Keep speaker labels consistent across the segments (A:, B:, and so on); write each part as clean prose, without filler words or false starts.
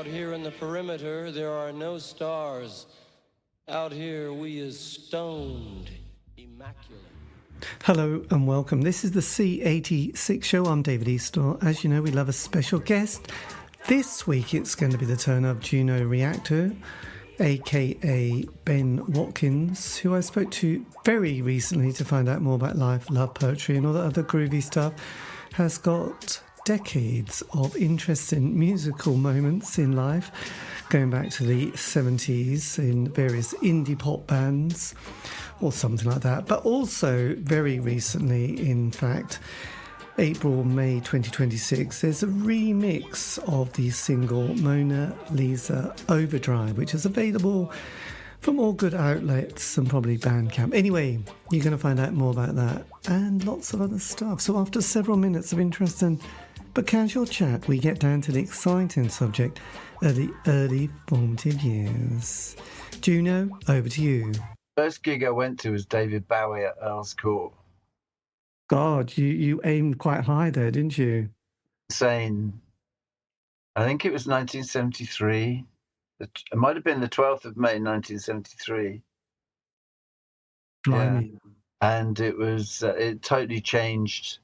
A: here in the perimeter, there are no stars. Out here, we is stoned, immaculate.
B: Hello and welcome. This is the C86 show. I'm David Eastaugh. As you know, we love a special guest. This week it's going to be the turn of Juno Reactor, aka Ben Watkins, who I spoke to very recently to find out more about life, love, poetry and all that other groovy stuff. Has got decades of interesting musical moments in life, going back to the 70s in various indie pop bands or something like that, but also very recently, in fact, April, May 2026, there's a remix of the single Mona Lisa Overdrive, which is available from all good outlets and probably Bandcamp. Anyway, you're going to find out more about that and lots of other stuff. So after several minutes of interesting but casual chat, we get down to the exciting subject of the early formative years. Juno, over to you.
C: First gig I went to was David Bowie at Earl's Court.
B: God, you aimed quite high there, didn't you?
C: Insane. I think it was 1973. It might have been the 12th of May, 1973.
B: Blimey.
C: Yeah. And it was, it totally changed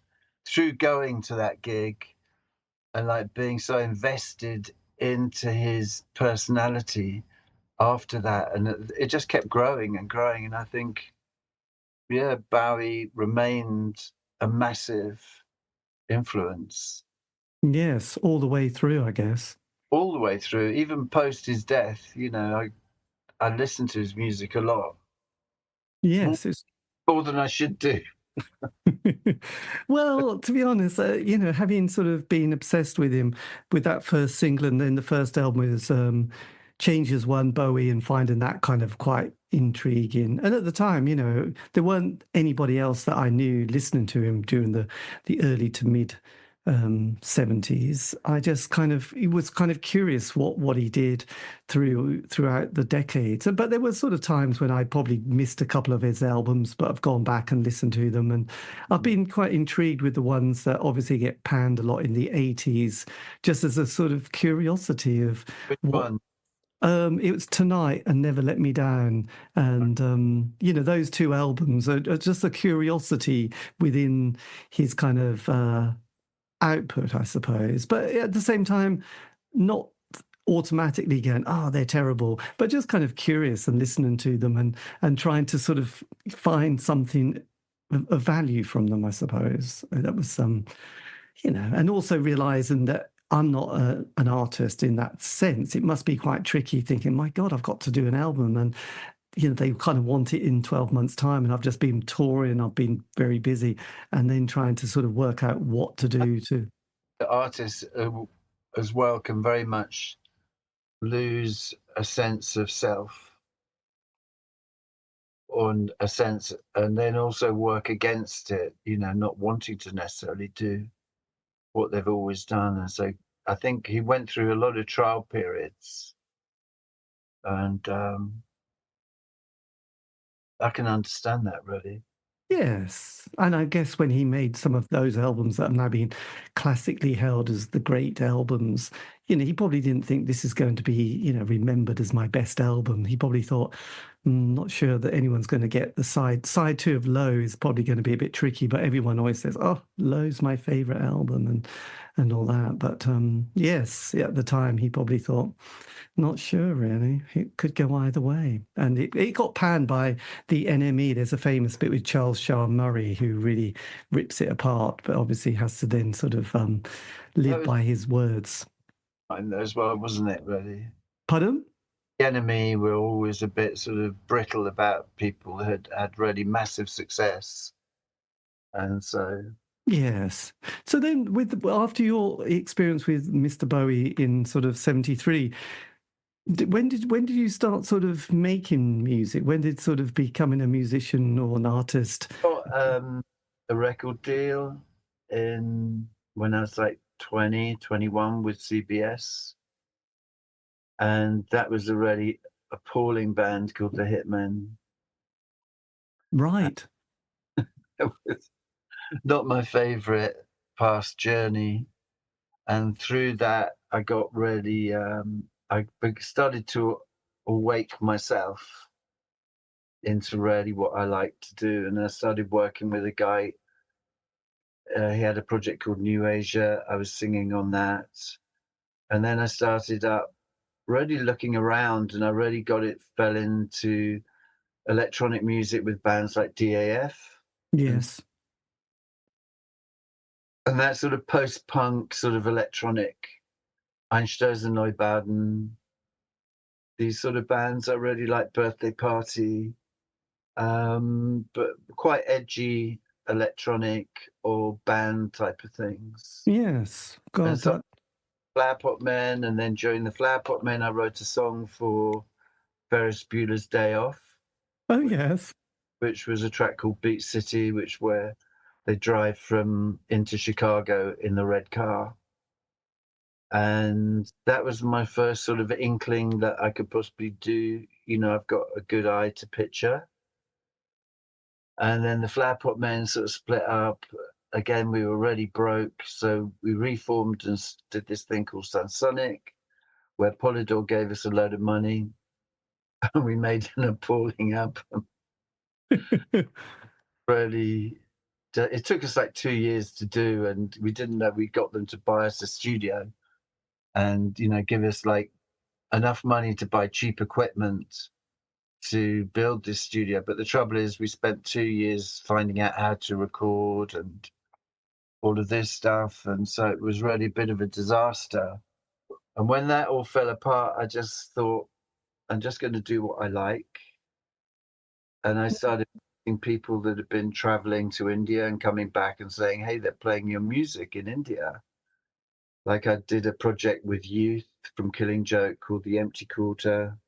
C: through going to that gig and like being so invested into his personality after that. And it just kept growing and growing. And I think, yeah, Bowie remained a massive influence.
B: Yes, all the way through, I guess.
C: All the way through, even post his death, you know, I listened to his music a lot.
B: Yes, it's
C: more than I should do.
B: Well, to be honest, you know, having sort of been obsessed with him with that first single and then the first album was Changes One, Bowie, and finding that kind of quite intriguing. And at the time, you know, there weren't anybody else that I knew listening to him during the early to mid 70s. I just was kind of curious what he did throughout the decades. But there were sort of times when I probably missed a couple of his albums, but I've gone back and listened to them, and I've been quite intrigued with the ones that obviously get panned a lot in the 80s, just as a sort of curiosity of
C: Which one?
B: It was Tonight and Never Let Me Down. And, you know, those two albums are just a curiosity within his kind of output, I suppose. But at the same time, not automatically going, oh, they're terrible, but just kind of curious and listening to them and trying to sort of find something of value from them, I suppose. That was, you know, and also realising that I'm not an artist in that sense. It must be quite tricky thinking, my God, I've got to do an album. And, you know, they kind of want it in 12 months' time. And I've just been touring. I've been very busy. And then trying to sort of work out what to do to.
C: The artists as well can very much lose a sense of self and a sense, and then also work against it, you know, not wanting to necessarily do what they've always done. And so I think he went through a lot of trial periods, and I can understand that, really.
B: Yes. And I guess when he made some of those albums that have now been classically held as the great albums, you know, he probably didn't think this is going to be, you know, remembered as my best album. He probably thought, not sure that anyone's going to get the side two of Low is probably going to be a bit tricky, but everyone always says, oh, Low's my favorite album and all that. But yes, at the time he probably thought, not sure really. It could go either way. And it got panned by the NME. There's a famous bit with Charles Shaar Murray who really rips it apart, but obviously has to then sort of live by his words.
C: As well, wasn't it, really?
B: Pardon?
C: The NME were always a bit sort of brittle about people who had really massive success. And so...
B: Yes. So then after your experience with Mr. Bowie in sort of 73, when did you start sort of making music? When did sort of becoming a musician or an artist?
C: Got a record deal when I was like 20, 21 with CBS. And that was a really appalling band called the Hitmen.
B: Right.
C: It was not my favourite past journey. And through that, I got really I started to awake myself into really what I like to do. And I started working with a guy. He had a project called New Asia. I was singing on that. And then I started up really looking around, and I really fell into electronic music with bands like DAF.
B: Yes.
C: And that sort of post-punk, sort of electronic, Einstürzen Neubauten, these sort of bands. I really like Birthday Party, but quite edgy electronic or band type of things.
B: Yes. God,
C: And so Flowerpot Men, and then during the Flowerpot Men, I wrote a song for Ferris Bueller's Day Off.
B: Oh, yes.
C: Which was a track called Beat City, where they drive into Chicago in the red car. And that was my first sort of inkling that I could possibly do, I've got a good eye to picture. And then the Flowerpot Men sort of split up. Again, we were already broke, so we reformed and did this thing called Sunsonic, where Polydor gave us a load of money, and we made an appalling album. Really, it took us like 2 years to do, and we didn't know we got them to buy us a studio and, give us like enough money to buy cheap equipment to build this studio. But the trouble is, we spent 2 years finding out how to record and all of this stuff. And so it was really a bit of a disaster. And when that all fell apart, I just thought, I'm just going to do what I like. And I started meeting people that had been traveling to India and coming back and saying, hey, they're playing your music in India. Like I did a project with youth from Killing Joke called The Empty Quarter.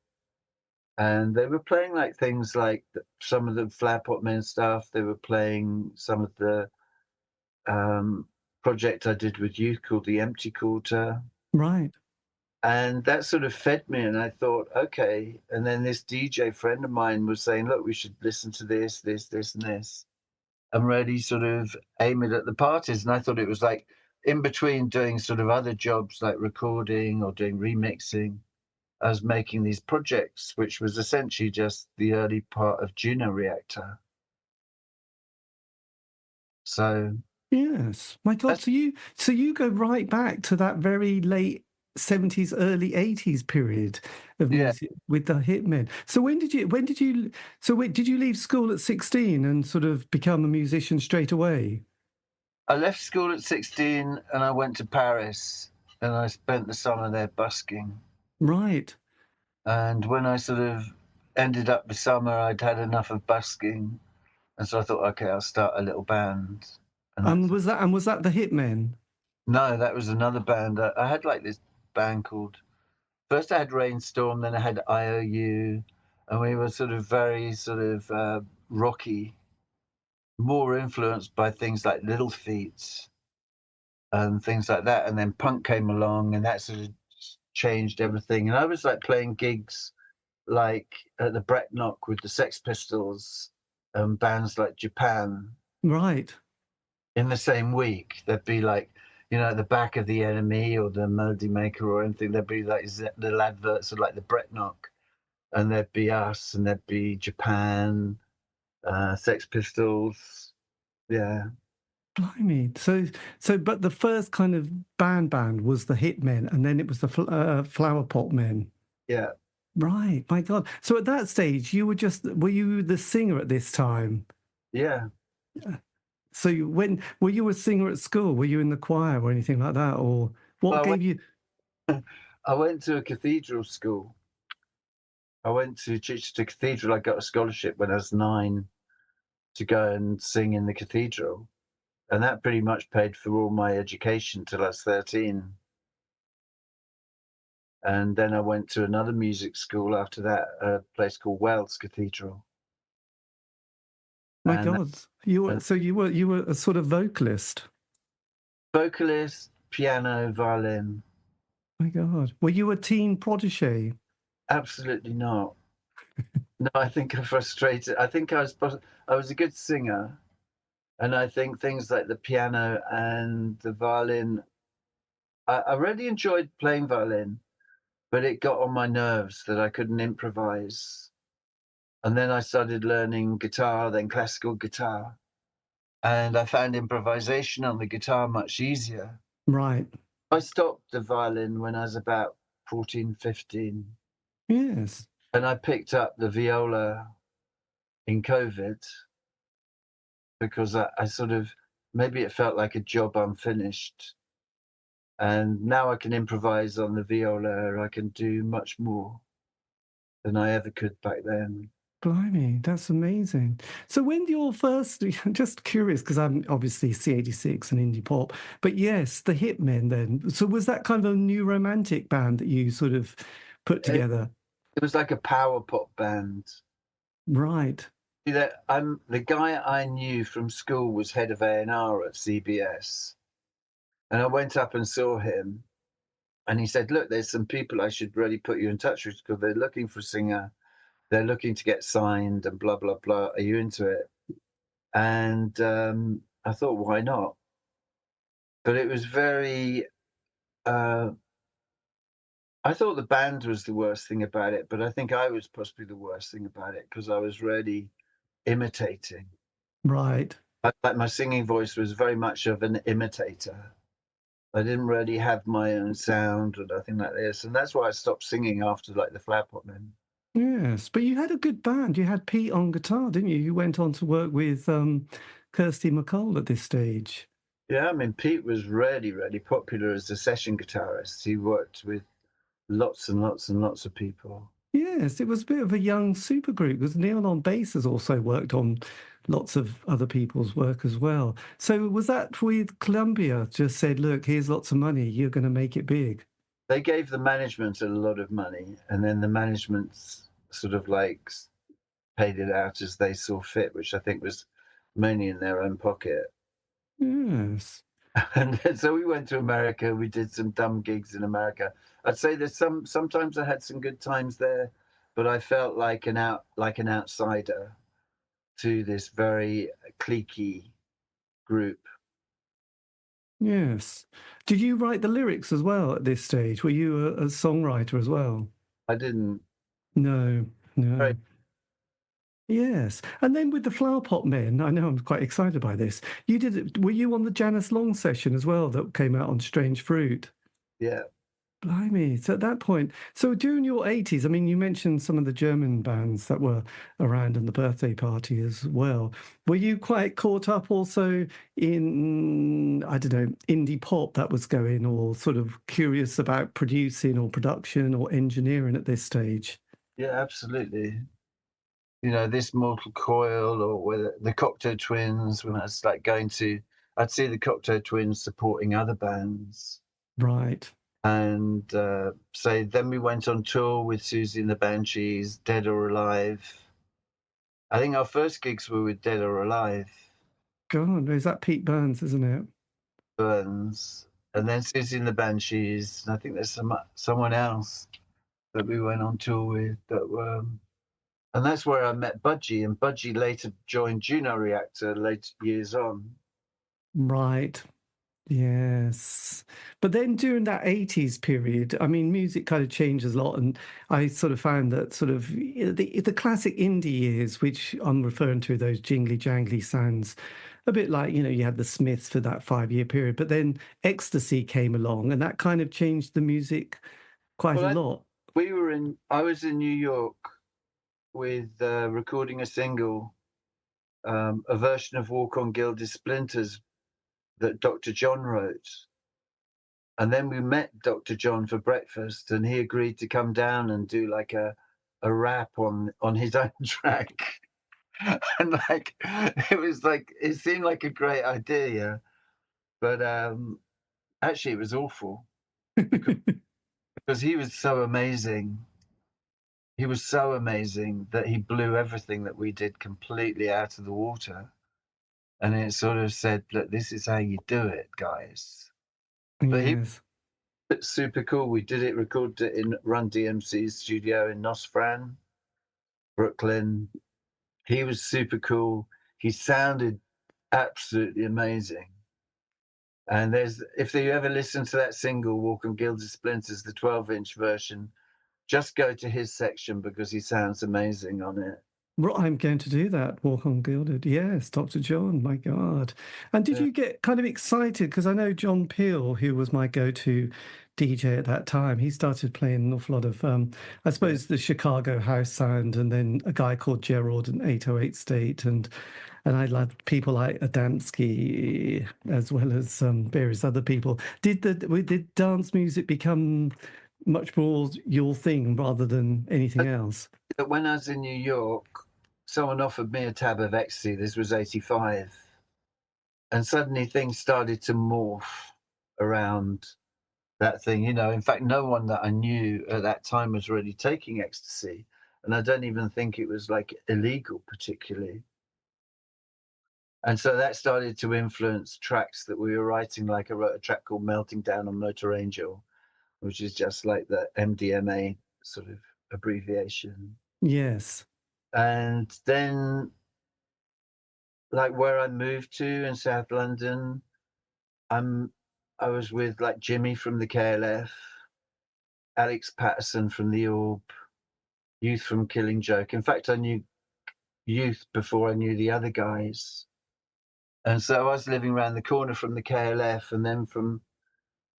C: And they were playing like things like some of the Flowerpot Men stuff. They were playing some of the project I did with youth called The Empty Quarter.
B: Right.
C: And that sort of fed me. And I thought, okay. And then this DJ friend of mine was saying, look, we should listen to this, and this. And really sort of aim it at the parties. And I thought it was like in between doing sort of other jobs like recording or doing remixing, I was making these projects, which was essentially just the early part of Juno Reactor. So
B: yes, my God. So you go right back to that very late 70s, early 80s period of music with the Hitmen. So did you leave school at 16 and sort of become a musician straight away?
C: I left school at 16 and I went to Paris and I spent the summer there busking.
B: Right.
C: And when I sort of ended up the summer, I'd had enough of busking. And so I thought, okay, I'll start a little band.
B: And was that the Hitmen?
C: No, that was another band. I had like this band called, first I had Rainstorm, then I had IOU, and we were sort of very sort of rocky, more influenced by things like Little Feat and things like that. And then punk came along and that sort of changed everything. And I was like playing gigs like at the Brecknock with the Sex Pistols and bands like Japan.
B: Right.
C: In the same week, there'd be like, at the back of the Enemy or the Melody Maker or anything, there'd be like little adverts of like the Brecknock, and there'd be us, and there'd be Japan, Sex Pistols, yeah.
B: Blimey. But the first kind of band was the Hitmen, and then it was the Flowerpot Men.
C: Yeah.
B: Right. My God. So at that stage, were you the singer at this time?
C: Yeah.
B: So were you a singer at school? Were you in the choir or anything like that? Or what gave you?
C: I went to a cathedral school. I went to Chichester Cathedral. I got a scholarship when I was 9 to go and sing in the cathedral. And that pretty much paid for all my education till I was 13. And then I went to another music school after that, a place called Wells Cathedral.
B: My God, you were a sort of vocalist.
C: Vocalist, piano, violin.
B: My God, were you a teen protege?
C: Absolutely not. No, I think I'm frustrated. I think I was a good singer, and I think things like the piano and the violin, I really enjoyed playing violin, but it got on my nerves that I couldn't improvise. And then I started learning guitar, then classical guitar. And I found improvisation on the guitar much easier.
B: Right.
C: I stopped the violin when I was about 14, 15.
B: Yes.
C: And I picked up the viola in COVID because I sort of, maybe it felt like a job unfinished. And now I can improvise on the viola. I can do much more than I ever could back then.
B: Blimey, that's amazing. So when your first, just curious, because I'm obviously C86 and indie pop, but yes, the Hitmen then. So was that kind of a new romantic band that you sort of put together?
C: It was like a power pop band.
B: Right.
C: See that the guy I knew from school was head of A&R at CBS. And I went up and saw him and he said, look, there's some people I should really put you in touch with because they're looking for a singer. They're looking to get signed and blah, blah, blah. Are you into it? And I thought, why not? But it was very, I thought the band was the worst thing about it, but I think I was possibly the worst thing about it because I was really imitating.
B: Right.
C: Like my singing voice was very much of an imitator. I didn't really have my own sound or nothing like this. And that's why I stopped singing after like the Flowerpot Men.
B: Yes, but you had a good band. You had Pete on guitar, didn't you? You went on to work with Kirsty MacColl at this stage.
C: Yeah, I mean, Pete was really, really popular as a session guitarist. He worked with lots and lots and lots of people.
B: Yes, it was a bit of a young supergroup because Neil on bass has also worked on lots of other people's work as well. So was that with Columbia just said, look, here's lots of money, you're going to make it big?
C: They gave the management a lot of money, and then the management sort of like paid it out as they saw fit, which I think was mainly in their own pocket.
B: Yes.
C: And so we went to America. We did some dumb gigs in America. I'd say there's sometimes I had some good times there, but I felt like an outsider to this very cliquey group.
B: Yes. Did you write the lyrics as well at this stage? Were you a songwriter as well?
C: I didn't.
B: No, no.
C: Right.
B: Yes. And then with the Flowerpot Men, I know I'm quite excited by this. You did it. Were you on the Janice Long session as well that came out on Strange Fruit?
C: Yeah.
B: Blimey. So at that point, so during your 80s, I mean, you mentioned some of the German bands that were around in the birthday party as well. Were you quite caught up also in, I don't know, indie pop that was going, or sort of curious about producing or production or engineering at this stage?
C: Yeah, absolutely. You know, this Mortal Coil or whether the Cocteau Twins, when I was like I'd see the Cocteau Twins supporting other bands.
B: Right.
C: And say then we went on tour with Susie and the Banshees, Dead or Alive. I think our first gigs were with Dead or Alive,
B: God, is that Pete Burns, isn't it?
C: Burns, and then Susie and the Banshees. And I think there's someone else that we went on tour with that were, and that's where I met Budgie, and Budgie later joined Juno Reactor later years on.
B: Right. Yes. But then during that 80s period, I mean, music kind of changes a lot. And I sort of found that sort of the classic indie years, which I'm referring to, those jingly jangly sounds, a bit like, you know, you had the Smiths for that 5-year period, but then Ecstasy came along and that kind of changed the music quite a lot.
C: I was in New York with recording a single, a version of Walk on Gilded Splinters that Dr. John wrote. And then we met Dr. John for breakfast, and he agreed to come down and do like a rap on his own track. And like it seemed like a great idea, but actually it was awful because he was so amazing. He was so amazing that he blew everything that we did completely out of the water. And it sort of said, look, this is how you do it, guys. But he
B: Yes.
C: was super cool. We recorded it in Run DMC's studio in Nostrand, Brooklyn. He was super cool. He sounded absolutely amazing. And if you ever listen to that single, Walk on Gilded Splinters, the 12-inch version, just go to his section because he sounds amazing on it.
B: Well, I'm going to do that. Walk on Gilded. Yes, Dr. John, my God. And did you get kind of excited? Because I know John Peel, who was my go-to DJ at that time, he started playing an awful lot of, I suppose, the Chicago house sound, and then a guy called Gerald and 808 State. And I loved people like Adamski, as well as various other people. Did dance music become much more your thing rather than anything else?
C: When I was in New York, someone offered me a tab of ecstasy. This was 85. And suddenly things started to morph around that thing. In fact, no one that I knew at that time was really taking ecstasy. And I don't even think it was like illegal particularly. And so that started to influence tracks that we were writing. Like I wrote a track called Melting Down on Motor Angel, which is just like the MDMA sort of abbreviation.
B: Yes.
C: And then, like where I moved to in South London, I was with like Jimmy from the KLF, Alex Patterson from the Orb, Youth from Killing Joke. In fact, I knew Youth before I knew the other guys. And so I was living around the corner from the KLF, and then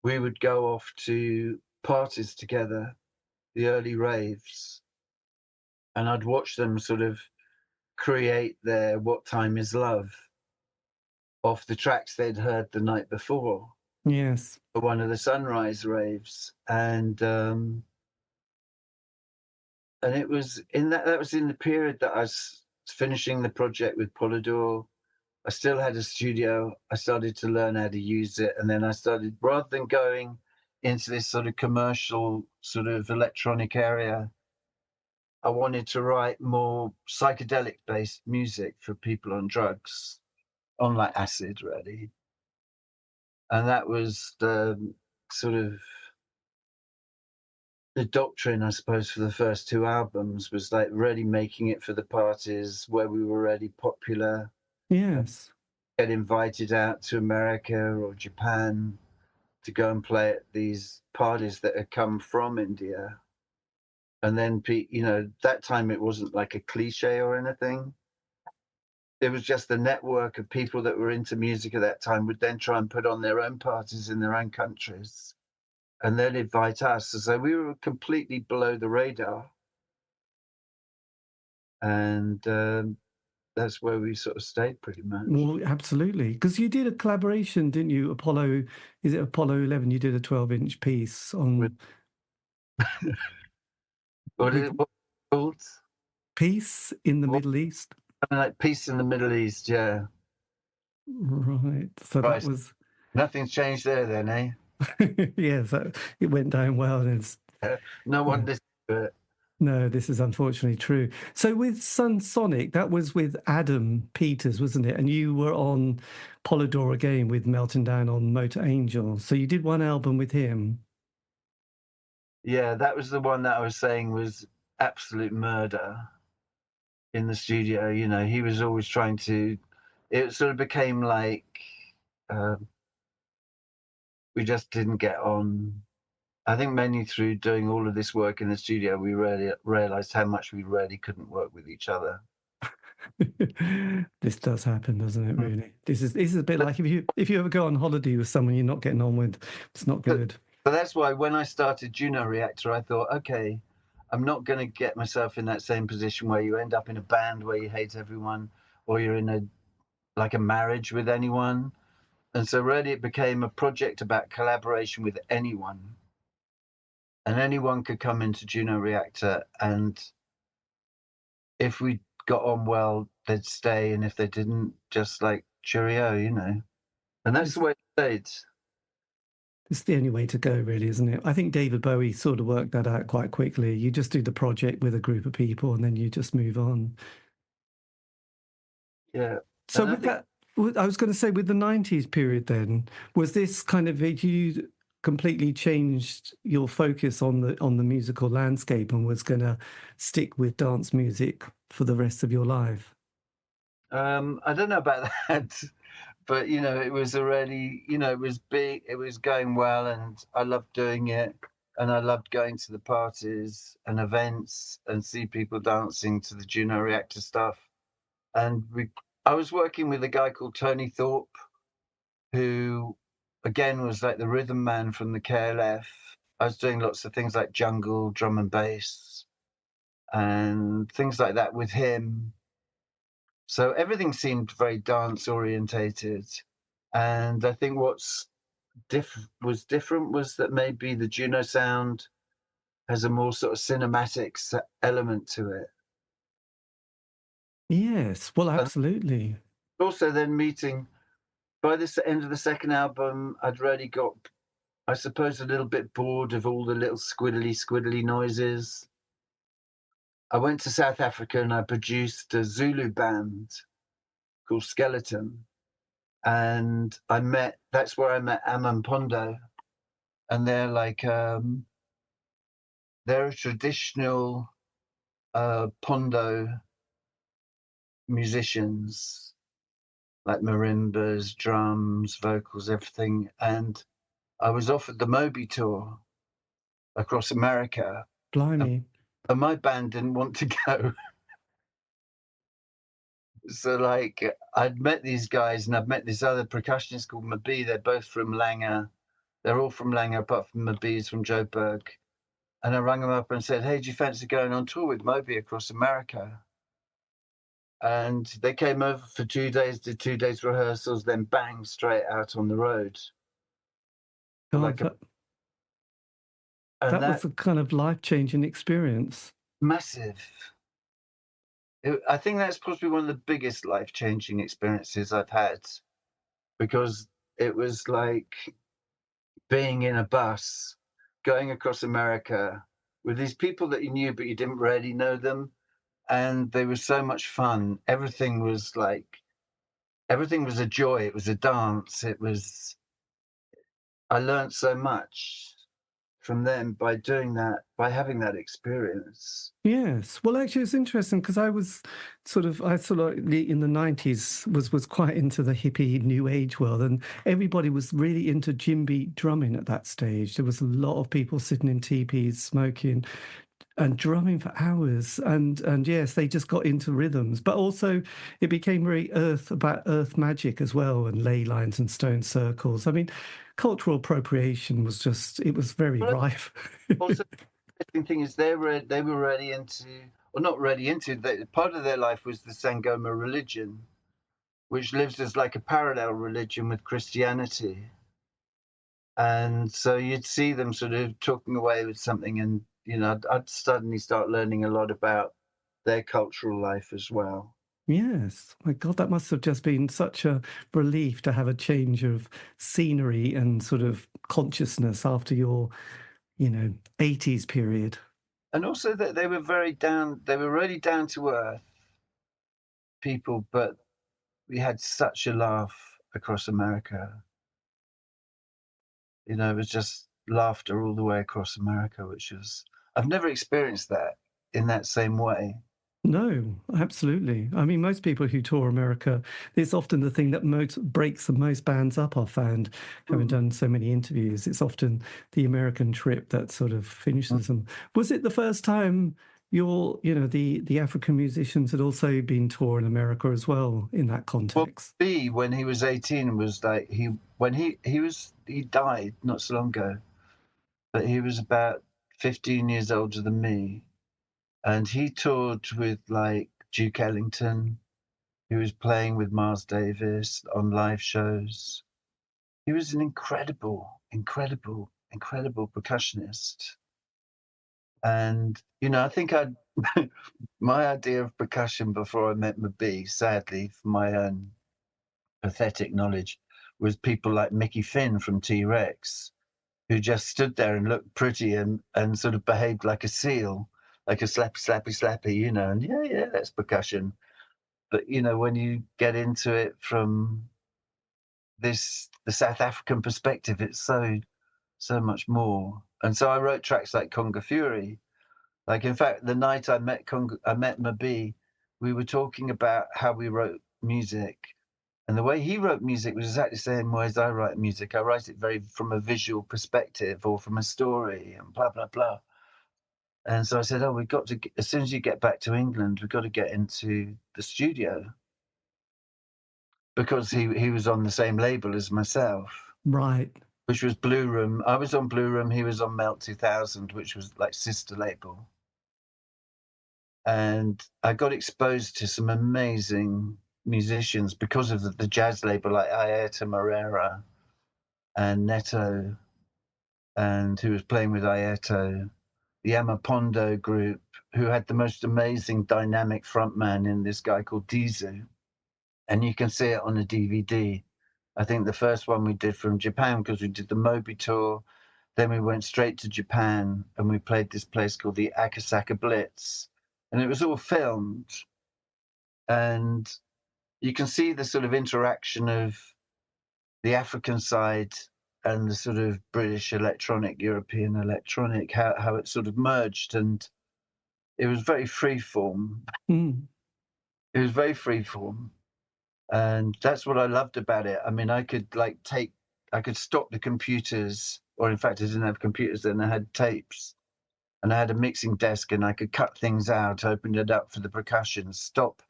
C: we would go off to parties together, the early raves, and I'd watch them sort of create their What Time Is Love off the tracks they'd heard the night before.
B: Yes.
C: For one of the sunrise raves. And it was that was in the period that I was finishing the project with Polydor. I still had a studio. I started to learn how to use it. And then I started, rather than going into this sort of commercial, sort of electronic area, I wanted to write more psychedelic-based music for people on drugs, on like acid, really. And that was the sort of the doctrine, I suppose, for the first two albums, was like really making it for the parties where we were already popular.
B: Yes.
C: Get invited out to America or Japan to go and play at these parties that had come from India. And then, that time it wasn't like a cliche or anything. It was just the network of people that were into music at that time would then try and put on their own parties in their own countries. And they'd invite us. So we were completely below the radar. And that's where we sort of stayed pretty much.
B: Well, absolutely. Because you did a collaboration, didn't you? Is it Apollo 11? You did a 12-inch piece on...
C: What is it called?
B: Peace in the Middle East?
C: Like Peace in the Middle East, yeah.
B: Right. So
C: Right.
B: that was...
C: Nothing's changed there then, eh?
B: Yes, it went down well. And it's...
C: No one listened to it.
B: No, this is unfortunately true. So with Sunsonic, that was with Adam Peters, wasn't it? And you were on Polydor again with Melting Down on Motor Angel. So you did one album with him.
C: Yeah, that was the one that I was saying was absolute murder in the studio. He was always trying to... It sort of became like we just didn't get on. I think mainly through doing all of this work in the studio, we really realized how much we really couldn't work with each other.
B: This does happen, doesn't it? Really, this is a bit like if you ever go on holiday with someone you're not getting on with, it's not good.
C: But that's why when I started Juno Reactor, I thought, okay, I'm not going to get myself in that same position where you end up in a band where you hate everyone, or you're in a marriage with anyone. And so really it became a project about collaboration with anyone. And anyone could come into Juno Reactor, and if we got on well, they'd stay, and if they didn't, just like cheerio, And that's the way it stayed.
B: It's the only way to go, really, isn't it? I think David Bowie sort of worked that out quite quickly. You just do the project with a group of people, and then you just move on.
C: Yeah.
B: So with that, I was going to say, with the 90s period then, was this kind of, you completely changed your focus on the musical landscape and was going to stick with dance music for the rest of your life?
C: I don't know about that, but it was already, it was big, it was going well, and I loved doing it, and I loved going to the parties and events and see people dancing to the Juno Reactor stuff. And I was working with a guy called Tony Thorpe, who again was like the rhythm man from the KLF. I was doing lots of things like jungle, drum and bass, and things like that with him. So everything seemed very dance orientated. And I think what's was different was that maybe the Juno sound has a more sort of cinematic element to it.
B: Yes, well, absolutely.
C: Also, then meeting by the end of the second album, I'd really got, I suppose, a little bit bored of all the little squiddly noises. I went to South Africa and I produced a Zulu band called Skeleton. And that's where I met Aman Pondo. And they're like, they're a traditional Pondo musicians, like marimbas, drums, vocals, everything. And I was offered the Moby tour across America.
B: Blimey.
C: And my band didn't want to go. So, like, I'd met these guys, and I've met this other percussionist called Mabi. They're both from Langer. They're all from Langer, apart from Mabi's from Joburg. And I rang them up and said, hey, do you fancy going on tour with Moby across America? And they came over for 2 days, did 2 days rehearsals, then bang, straight out on the road.
B: God, that was a kind of life-changing experience.
C: Massive. I think that's possibly one of the biggest life-changing experiences I've had, because it was like being in a bus, going across America with these people that you knew, but you didn't really know them. And they were so much fun. Everything was a joy. It was a dance. I learned so much from them by doing that, by having that experience.
B: Yes. Well, actually, it's interesting because I sort of in the 90s was quite into the hippie new age world, and everybody was really into djembe drumming at that stage. There was a lot of people sitting in teepees, smoking and drumming for hours. And yes, they just got into rhythms, but also it became very about earth magic as well, and ley lines and stone circles. I mean, cultural appropriation was it was very rife.
C: Also, the interesting thing is they were really into, or not really into, part of their life was the Sangoma religion, which lives as like a parallel religion with Christianity. And so you'd see them sort of talking away with something, and I'd suddenly start learning a lot about their cultural life as well.
B: Yes. My God, that must have just been such a relief to have a change of scenery and sort of consciousness after your, 80s period.
C: And also that they were really down to earth people, but we had such a laugh across America. It was just laughter all the way across America, which was, I've never experienced that in that same way.
B: No, absolutely. I mean, most people who tour America, it's often the thing that breaks the most bands up, I've found, having done so many interviews. It's often the American trip that sort of finishes them. Was it the first time the African musicians had also been touring America as well in that context?
C: Well, B, when he was 18, was like, he died not so long ago, but he was about 15 years older than me. And he toured with like Duke Ellington. He was playing with Miles Davis on live shows. He was an incredible percussionist. And, I think my idea of percussion before I met Mabi, sadly, for my own pathetic knowledge, was people like Mickey Finn from T-Rex, who just stood there and looked pretty and sort of behaved like a seal, like a slappy, and yeah, that's percussion. But, when you get into it from the South African perspective, it's so much more. And so I wrote tracks like Conga Fury. Like, in fact, the night I met Mabi, we were talking about how we wrote music. And the way he wrote music was exactly the same way as I write music. I write it very from a visual perspective or from a story and blah, blah, blah. And so I said, oh, we've got to, as soon as you get back to England, we've got to get into the studio. Because he was on the same label as myself.
B: Right.
C: Which was Blue Room. I was on Blue Room, he was on Melt 2000, which was like sister label. And I got exposed to some amazing musicians because of the jazz label, like Aeta Moreira and Neto, and who was playing with Aeto, the Amapondo group, who had the most amazing dynamic frontman in this guy called Dizu. And you can see it on a DVD. I think the first one we did from Japan, because we did the Moby tour. Then we went straight to Japan and we played this place called the Akasaka Blitz. And it was all filmed. And you can see the sort of interaction of the African side and the sort of British electronic, European electronic, how it sort of merged. And it was very freeform. It was very freeform. And that's what I loved about it. I mean, I could stop the computers, or in fact, I didn't have computers then, I had tapes. And I had a mixing desk and I could cut things out, open it up for the percussion, stop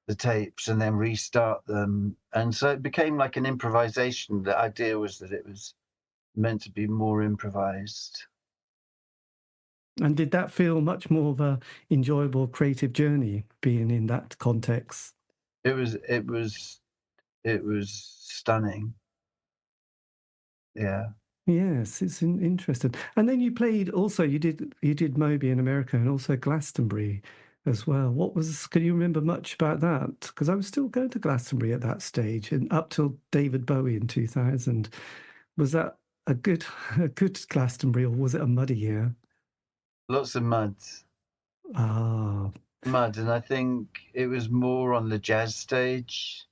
C: the tapes and then restart them. And so it became like an improvisation. The idea was that it was meant to be more improvised.
B: And did that feel much more of a enjoyable creative journey being in that context?
C: It was stunning. Yeah.
B: Yes, it's interesting. And then you played also, you did Moby in America and also Glastonbury as well. Can you remember much about that? Because I was still going to Glastonbury at that stage and up till David Bowie in 2000. Was that a good Glastonbury, or was it a muddy year?
C: Lots of mud. Mud, and I think it was more on the jazz stage.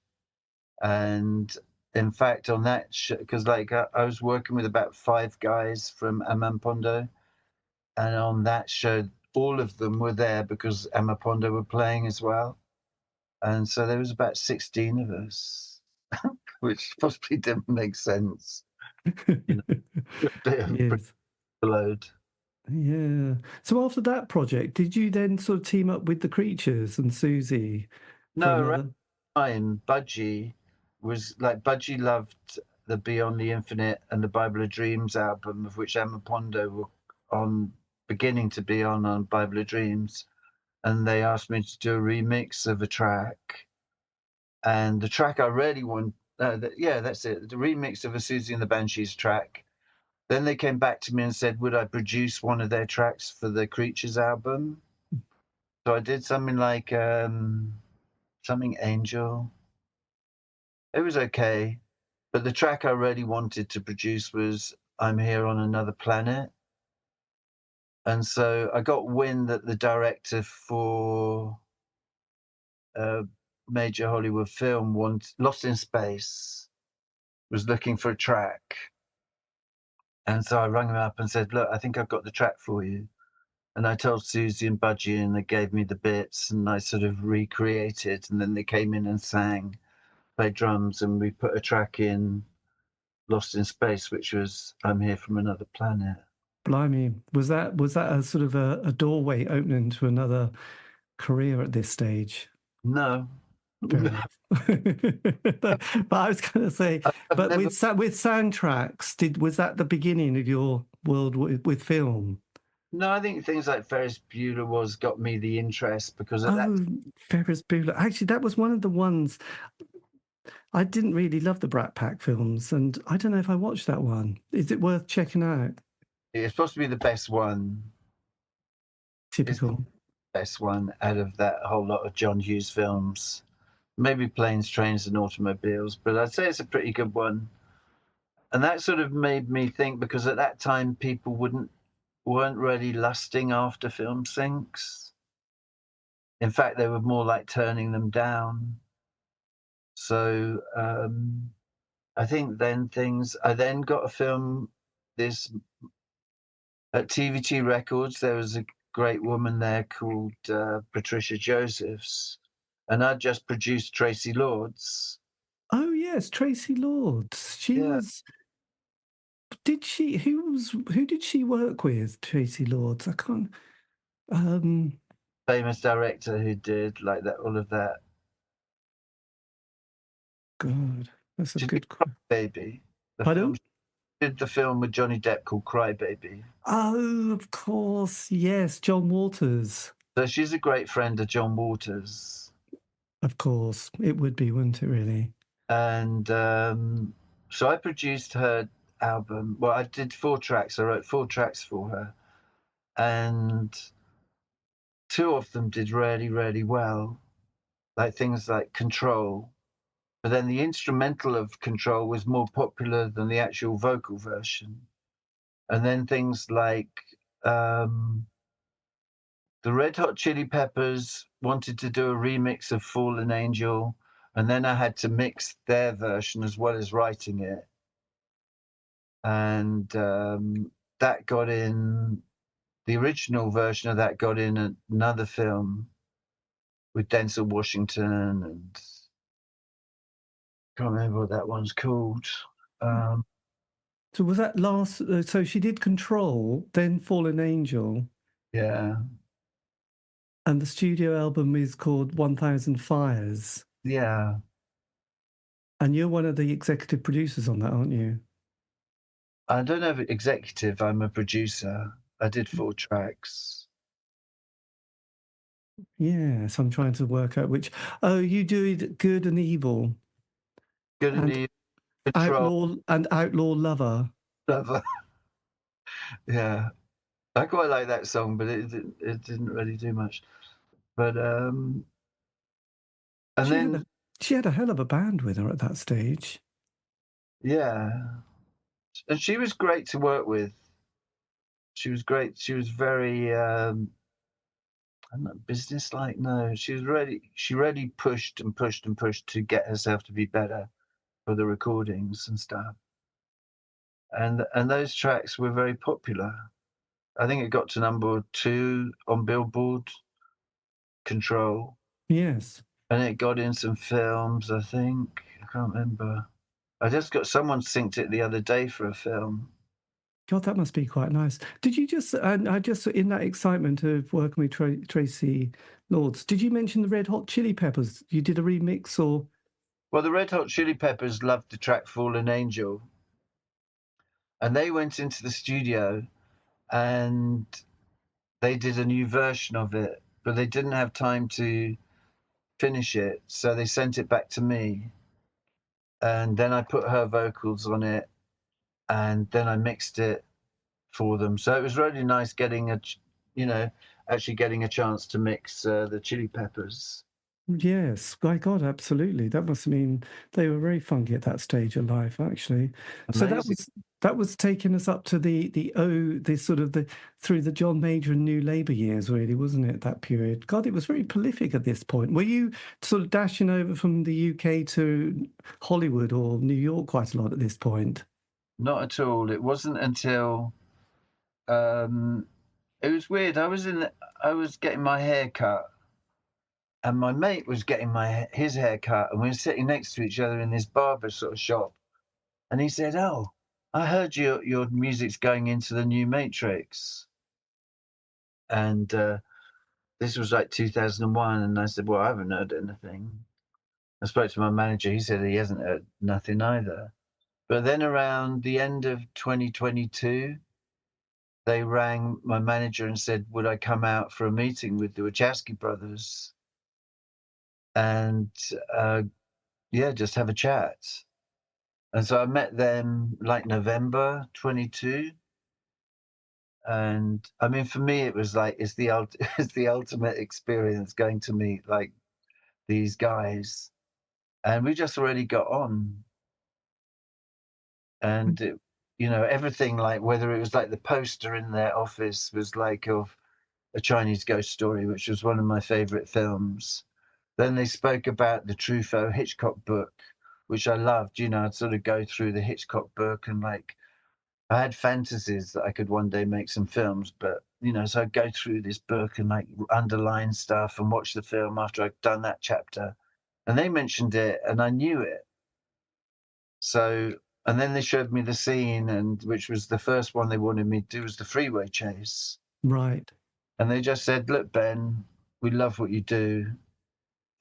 C: And in fact, on that because I was working with about 5 guys from Amapondo, and on that show, all of them were there because Amapondo were playing as well. And so there was about 16 of us, which possibly didn't make sense. You know, a bit of
B: Yes.
C: load.
B: Yeah. So after that project, did you then sort of team up with the Creatures and Susie?
C: No, Ryan, Budgie loved the Beyond the Infinite and the Bible of Dreams album, of which Amapondo were beginning to be on Bible of Dreams. And they asked me to do a remix of a track. And the track I really want, that's it, the remix of a Susie and the Banshees track. Then they came back to me and said, would I produce one of their tracks for the Creatures album? So I did something like something Angel. It was okay. But the track I really wanted to produce was I'm Here on Another Planet. And so I got wind that the director for a major Hollywood film, Lost in Space, was looking for a track. And so I rang him up and said, look, I think I've got the track for you. And I told Susie and Budgie, and they gave me the bits, and I sort of recreated. And then they came in and sang, played drums, and we put a track in Lost in Space, which was I'm Here from Another Planet.
B: Blimey, was that a sort of a doorway opening to another career at this stage?
C: No.
B: Fair enough. But I was going to say, with soundtracks, was that the beginning of your world with film?
C: No, I think things like Ferris Bueller got me the interest because
B: Ferris Bueller. Actually, that was one of the ones. I didn't really love the Brat Pack films, and I don't know if I watched that one. Is it worth checking out?
C: It's supposed to be the best one.
B: Typical.
C: It's the best one out of that whole lot of John Hughes films. Maybe Planes, Trains and Automobiles, but I'd say it's a pretty good one. And that sort of made me think, because at that time people weren't really lusting after film syncs. In fact, they were more like turning them down. So I think I then got a film, at TVT Records, there was a great woman there called Patricia Josephs, and I just produced Tracy Lords.
B: Oh yes, Tracy Lords. She was. Did she? Who did she work with? Tracy Lords. I can't.
C: Famous director who did like that, all of that.
B: God, that's a good.
C: Baby.
B: Pardon?
C: Did the film with Johnny Depp called Cry Baby.
B: Oh, of course, yes, John Waters.
C: So she's a great friend of John Waters.
B: Of course, it would be, wouldn't it? Really.
C: And so I produced her album. Well, I did 4 tracks. I wrote 4 tracks for her, and 2 of them did really, really well, like things like Control. But then the instrumental of Control was more popular than the actual vocal version. And then things like the Red Hot Chili Peppers wanted to do a remix of Fallen Angel, and then I had to mix their version as well as writing it. And that got in, the original version of that got in another film with Denzel Washington, and I can't remember what that one's called.
B: So was that last? So she did Control, then Fallen Angel.
C: Yeah.
B: And the studio album is called 1000 Fires.
C: Yeah.
B: And you're one of the executive producers on that, aren't you?
C: I don't know if executive, I'm a producer. I did 4 tracks.
B: Yes, I'm trying to work out which. Oh, you did Good and Evil.
C: Good and Evil. Control.
B: Outlaw Lover.
C: Lover. Yeah. I quite like that song, but it didn't really do much. But and
B: she had a hell of a band with her at that stage.
C: Yeah. And she was great to work with. She was great. She was very I'm not businesslike. No, she really pushed and pushed and pushed to get herself to be better for the recordings and stuff. And those tracks were very popular. I think it got to number 2 on Billboard, Control.
B: Yes.
C: And it got in some films, I think. I can't remember. I just got someone synced it the other day for a film.
B: God, that must be quite nice. Did you just, I just, in that excitement of working with Tracy Lords, did you mention the Red Hot Chili Peppers? You did a remix or?
C: Well, the Red Hot Chili Peppers loved the track Fallen Angel. And they went into the studio and they did a new version of it, but they didn't have time to finish it. So they sent it back to me. And then I put her vocals on it, and then I mixed it for them. So it was really nice getting actually getting a chance to mix the Chili Peppers.
B: Yes, by God, absolutely. That must mean they were very funky at that stage of life, actually.
C: Amazing.
B: So that was taking us up to the through the John Major and New Labour years, really, wasn't it? That period. God, it was very prolific at this point. Were you sort of dashing over from the UK to Hollywood or New York quite a lot at this point?
C: Not at all. It wasn't until it was weird. I was getting my hair cut, and my mate was getting his hair cut, and we were sitting next to each other in this barber sort of shop. And he said, "Oh, I heard your music's going into the new Matrix." And this was like 2001, and I said, "Well, I haven't heard anything." I spoke to my manager. He said he hasn't heard nothing either. But then around the end of 2022, they rang my manager and said, would I come out for a meeting with the Wachowski brothers? And just have a chat. And so I met them like November 22. And I mean, for me, it was like, it's the ultimate experience going to meet like these guys. And we just already got on. And it, everything, like whether it was like the poster in their office was like of A Chinese Ghost Story, which was one of my favorite films. Then they spoke about the Truffaut Hitchcock book, which I loved. I'd sort of go through the Hitchcock book, and like I had fantasies that I could one day make some films, but so I'd go through this book and like underline stuff and watch the film after I'd done that chapter. And they mentioned it and I knew it. So, and then they showed me the scene, and which was the first one they wanted me to do, was the freeway chase.
B: Right.
C: And they just said, look, Ben, we love what you do.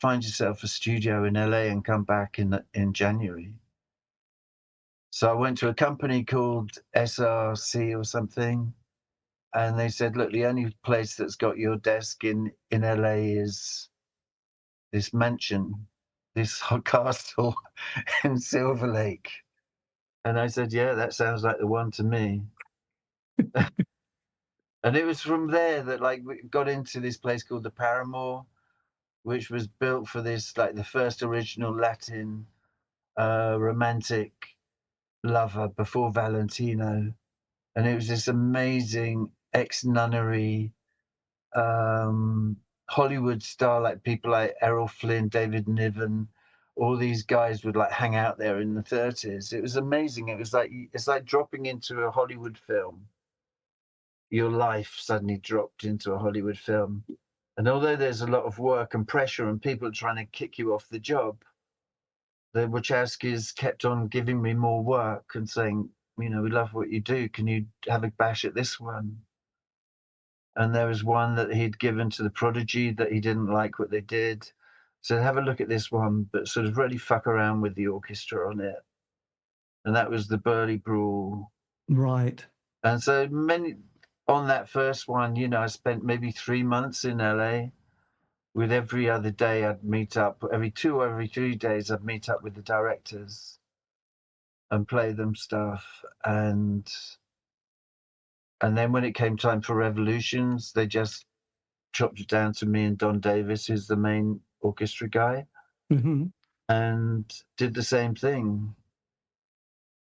C: Find yourself a studio in LA and come back in January. So I went to a company called SRC or something. And they said, look, the only place that's got your desk in LA is this mansion, this castle in Silver Lake. And I said, yeah, that sounds like the one to me. And it was from there that like we got into this place called the Paramore, which was built for this, like the first original Latin romantic lover before Valentino. And it was this amazing ex-nunnery Hollywood star, like people like Errol Flynn, David Niven, all these guys would like hang out there in the 30s. It was amazing. It's like dropping into a Hollywood film. Your life suddenly dropped into a Hollywood film. And although there's a lot of work and pressure and people trying to kick you off the job, the Wachowskis kept on giving me more work and saying, we love what you do. Can you have a bash at this one? And there was one that he'd given to the Prodigy that he didn't like what they did. So have a look at this one, but sort of really fuck around with the orchestra on it. And that was the Burly Brawl.
B: Right.
C: And so on that first one, I spent maybe 3 months in LA. With every other day I'd meet up, every 2 or every 3 days I'd meet up with the directors and play them stuff. And then when it came time for Revolutions, they just chopped it down to me and Don Davis, who's the main orchestra guy, and did the same thing.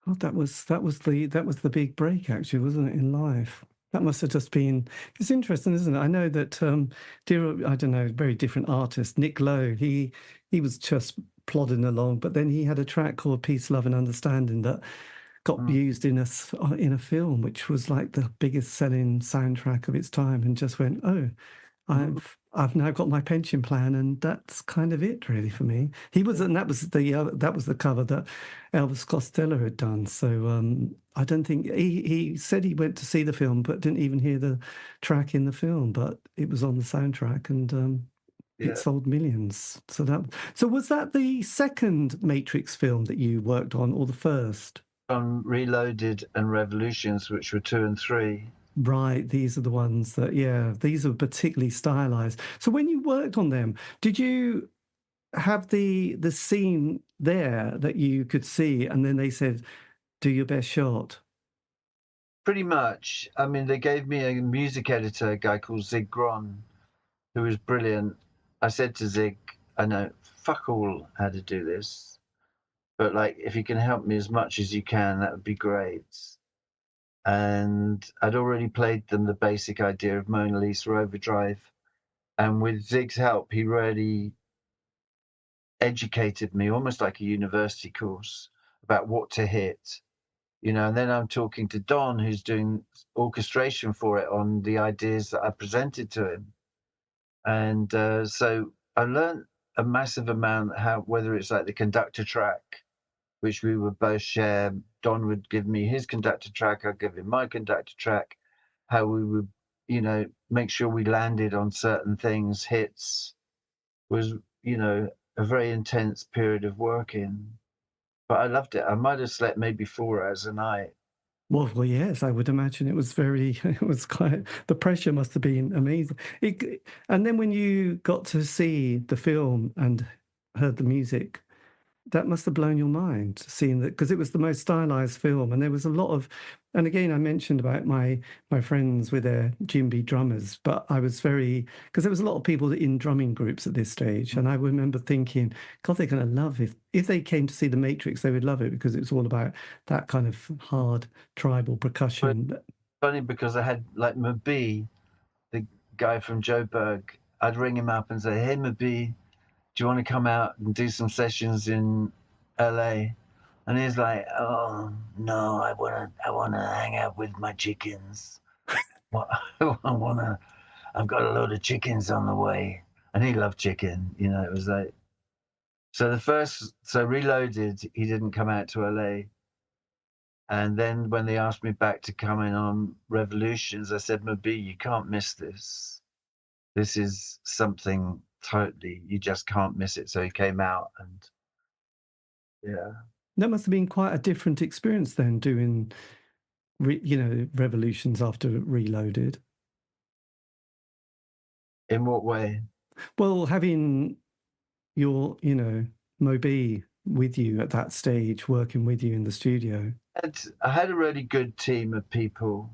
B: Oh, that was the big break, actually, wasn't it, in life? That must have just been. It's interesting, isn't it? I know that I don't know, very different artist, Nick Lowe. He was just plodding along, but then he had a track called "Peace, Love, and Understanding" that got used in a film, which was like the biggest selling soundtrack of its time, and just went, oh, I've now got my pension plan, and that's kind of it, really, for me. And that was the cover that Elvis Costello had done. So I don't think he said he went to see the film, but didn't even hear the track in the film. But it was on the soundtrack, and it sold millions. So was that the second Matrix film that you worked on, or the first?
C: On Reloaded and Revolutions, which were 2 and 3.
B: Right, these are the ones that, these are particularly stylized. So when you worked on them, did you have the scene there that you could see, and then they said, do your best shot?
C: Pretty much. I mean, they gave me a music editor, a guy called Zig Gron, who was brilliant. I said to Zig, I know fuck all how to do this, but like, if you can help me as much as you can, that would be great. And I'd already played them the basic idea of Mona Lisa Overdrive. And with Zig's help, he really educated me, almost like a university course, about what to hit. And then I'm talking to Don, who's doing orchestration for it, on the ideas that I presented to him. And so I learned a massive amount, whether it's like the conductor track, which we would both share. Don would give me his conductor track, I'd give him my conductor track, how we would, make sure we landed on certain things, hits, was, a very intense period of working. But I loved it. I might have slept maybe 4 hours a night.
B: Well, yes, I would imagine it was the pressure must have been amazing. And then when you got to see the film and heard the music, that must have blown your mind, seeing that, because it was the most stylized film, and there was a lot of, and again, I mentioned about my friends with their djembe drummers, but I was because there was a lot of people in drumming groups at this stage, and I remember thinking, God, they're going to love if they came to see The Matrix, they would love it, because it's all about that kind of hard tribal percussion.
C: Funny, because I had like Mabi, the guy from Joburg, I'd ring him up and say, hey, Mabi, do you want to come out and do some sessions in LA? And he's like, oh no, I wanna hang out with my chickens. I've got a load of chickens on the way. And he loved chicken, you know, it was like, so Reloaded, he didn't come out to LA. And then when they asked me back to come in on Revolutions, I said, Mabi, you can't miss this. This is something totally, you just can't miss it. So he came out and yeah.
B: That must have been quite a different experience then, doing, Revolutions after Reloaded.
C: In what way?
B: Well, having your, Moby with you at that stage, working with you in the studio.
C: I had a really good team of people.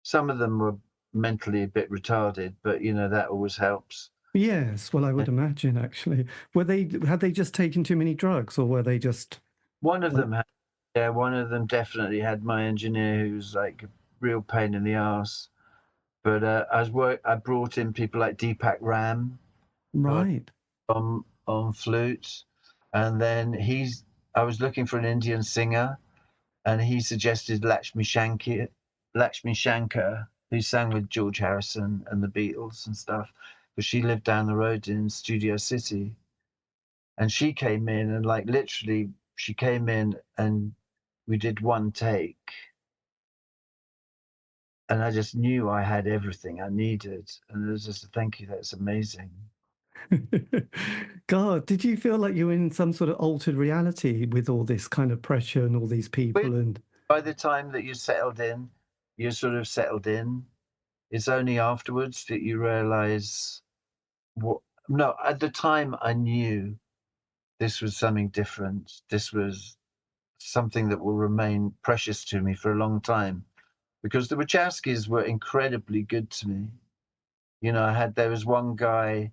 C: Some of them were mentally a bit retarded, but that always helps.
B: Yes, well, I would imagine actually. Had they just taken too many drugs, or were they just?
C: One of them definitely had. My engineer, who's like a real pain in the ass. But I brought in people like Deepak Ram,
B: right,
C: on flute, and then I was looking for an Indian singer, and he suggested Lakshmi Shankar, who sang with George Harrison and the Beatles and stuff, because she lived down the road in Studio City. And she came in and literally she came in and we did one take. And I just knew I had everything I needed. And it was just a thank you, that's amazing.
B: God, did you feel like you were in some sort of altered reality with all this kind of pressure and all these people? And
C: by the time that you're sort of settled in. It's only afterwards that you realize at the time I knew this was something different. This was something that will remain precious to me for a long time, because the Wachowskis were incredibly good to me. There was one guy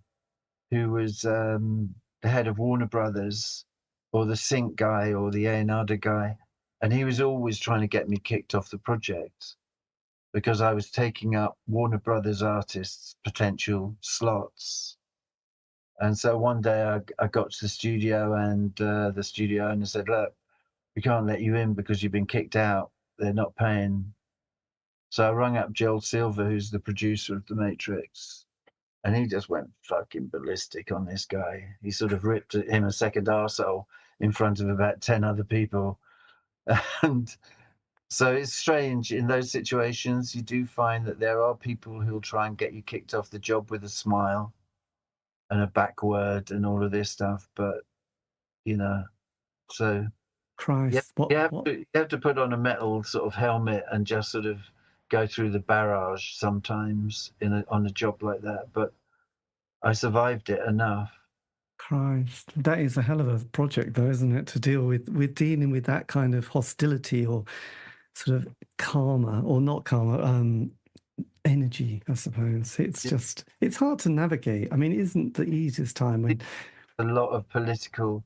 C: who was the head of Warner Brothers, or the sync guy, or the A&R guy, and he was always trying to get me kicked off the project because I was taking up Warner Brothers artists' potential slots. And so one day I got to the studio, and the studio owner said, look, we can't let you in because you've been kicked out. They're not paying. So I rang up Joel Silver, who's the producer of The Matrix, and he just went fucking ballistic on this guy. He sort of ripped him a second arsehole in front of about 10 other people. And so it's strange in those situations. You do find that there are people who'll try and get you kicked off the job with a smile and a backword and all of this stuff. But, so
B: Christ,
C: you have to put on a metal sort of helmet and just sort of go through the barrage sometimes on a job like that. But I survived it enough.
B: Christ, that is a hell of a project, though, isn't it? To deal with dealing with that kind of hostility or sort of karma, or not karma, energy, I suppose. It's hard to navigate. I mean, it isn't the easiest time when
C: a lot of political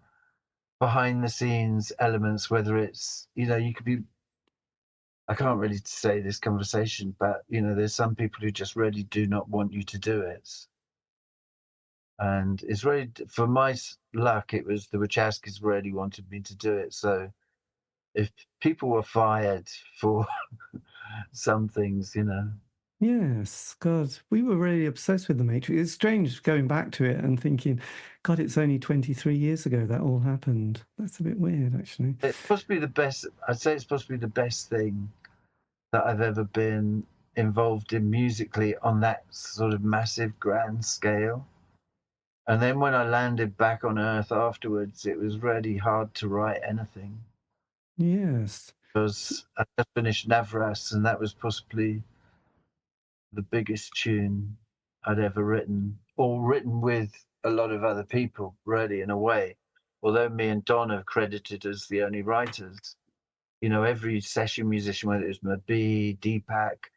C: behind the scenes elements, whether it's, you could be, I can't really say this conversation, but there's some people who just really do not want you to do it. And it's really, for my luck, it was the Wachowskis really wanted me to do it. So if people were fired for some things,
B: Yes, God, we were really obsessed with The Matrix. It's strange going back to it and thinking, God, it's only 23 years ago that all happened. That's a bit weird, actually.
C: It's supposed to be the best, I'd say it's supposed to be the best thing that I've ever been involved in musically on that sort of massive grand scale. And then when I landed back on Earth afterwards, it was really hard to write anything.
B: Yes.
C: Because I just finished Navras, and that was possibly the biggest tune I'd ever written, or written with a lot of other people, really, in a way. Although me and Don are credited as the only writers, every session musician, whether it was Mabi, Deepak,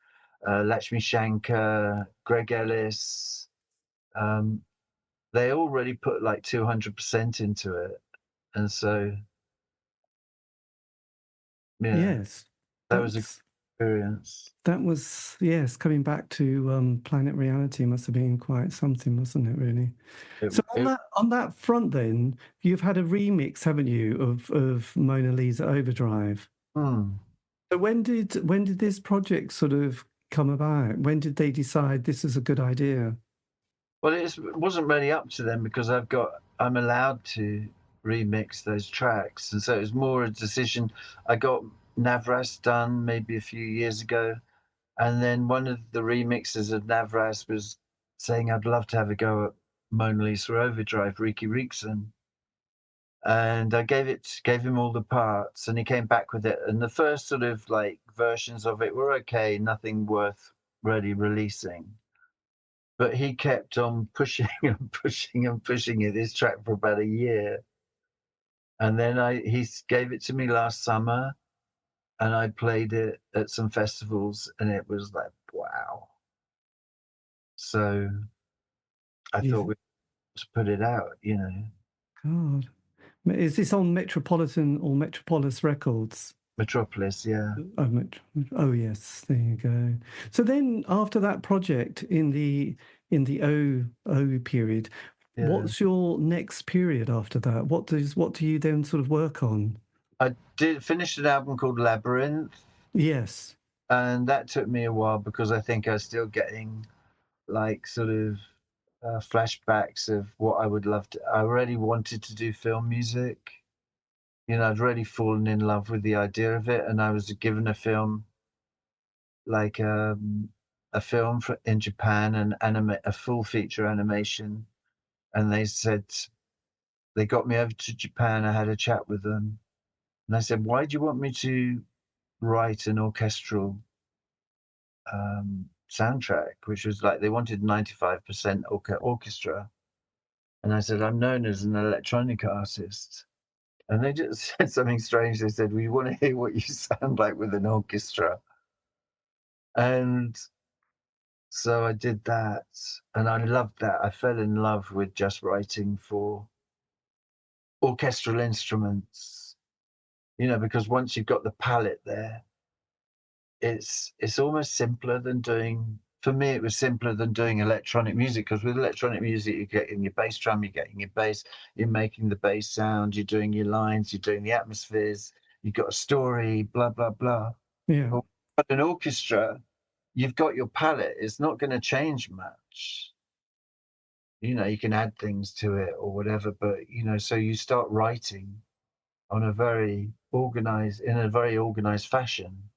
C: Lakshmi Shankar, Greg Ellis, they all really put 200% into it. And so, yeah,
B: yes,
C: that was an experience.
B: That was, yes, coming back to Planet Reality must have been quite something, wasn't it, really? On that front then, you've had a remix, haven't you, of Mona Lisa Overdrive?
C: Hmm.
B: So when did this project sort of come about? When did they decide this is a good idea?
C: Well, it wasn't really up to them because I'm allowed to remix those tracks, and so it was more a decision. I got Navras done maybe a few years ago, and then one of the remixers of Navras was saying, "I'd love to have a go at Mona Lisa Overdrive, Reaky Reakson." And I gave him all the parts, and he came back with it. And the first sort of like versions of it were okay, nothing worth really releasing. But he kept on pushing and pushing and pushing it, this track, for about a year. And then he gave it to me last summer, and I played it at some festivals, and it was like, wow. So I thought we had to put it out, you know.
B: God. Is this on Metropolitan or Metropolis Records?
C: Metropolis, yeah.
B: Oh yes, there you go. So then, after that project in the O period, what's your next period after that? What do you then sort of work on?
C: I did finish an album called Labyrinth.
B: Yes.
C: And that took me a while because I think I was still getting like sort of flashbacks of what I would love to. I really wanted to do film music. You know, I'd really fallen in love with the idea of it, and I was given a film, like a film in Japan, a full feature animation, and they said they got me over to Japan. I had a chat with them, and I said, "Why do you want me to write an orchestral soundtrack?" Which was like they wanted 95% orchestra, and I said, "I'm known as an electronic artist." And they just said something strange. They said, "We want to hear what you sound like with an orchestra." And so I did that, and I loved that. I fell in love with just writing for orchestral instruments, you know, because once you've got the palette there, it's almost simpler than doing. For me, it was simpler than doing electronic music, because with electronic music, you're getting your bass drum, you're getting your bass, you're making the bass sound, you're doing your lines, you're doing the atmospheres, you've got a story, blah, blah, blah.
B: Yeah.
C: But an orchestra, you've got your palette. It's not going to change much. You know, you can add things to it or whatever, but, you know, so you start writing in a very organized fashion.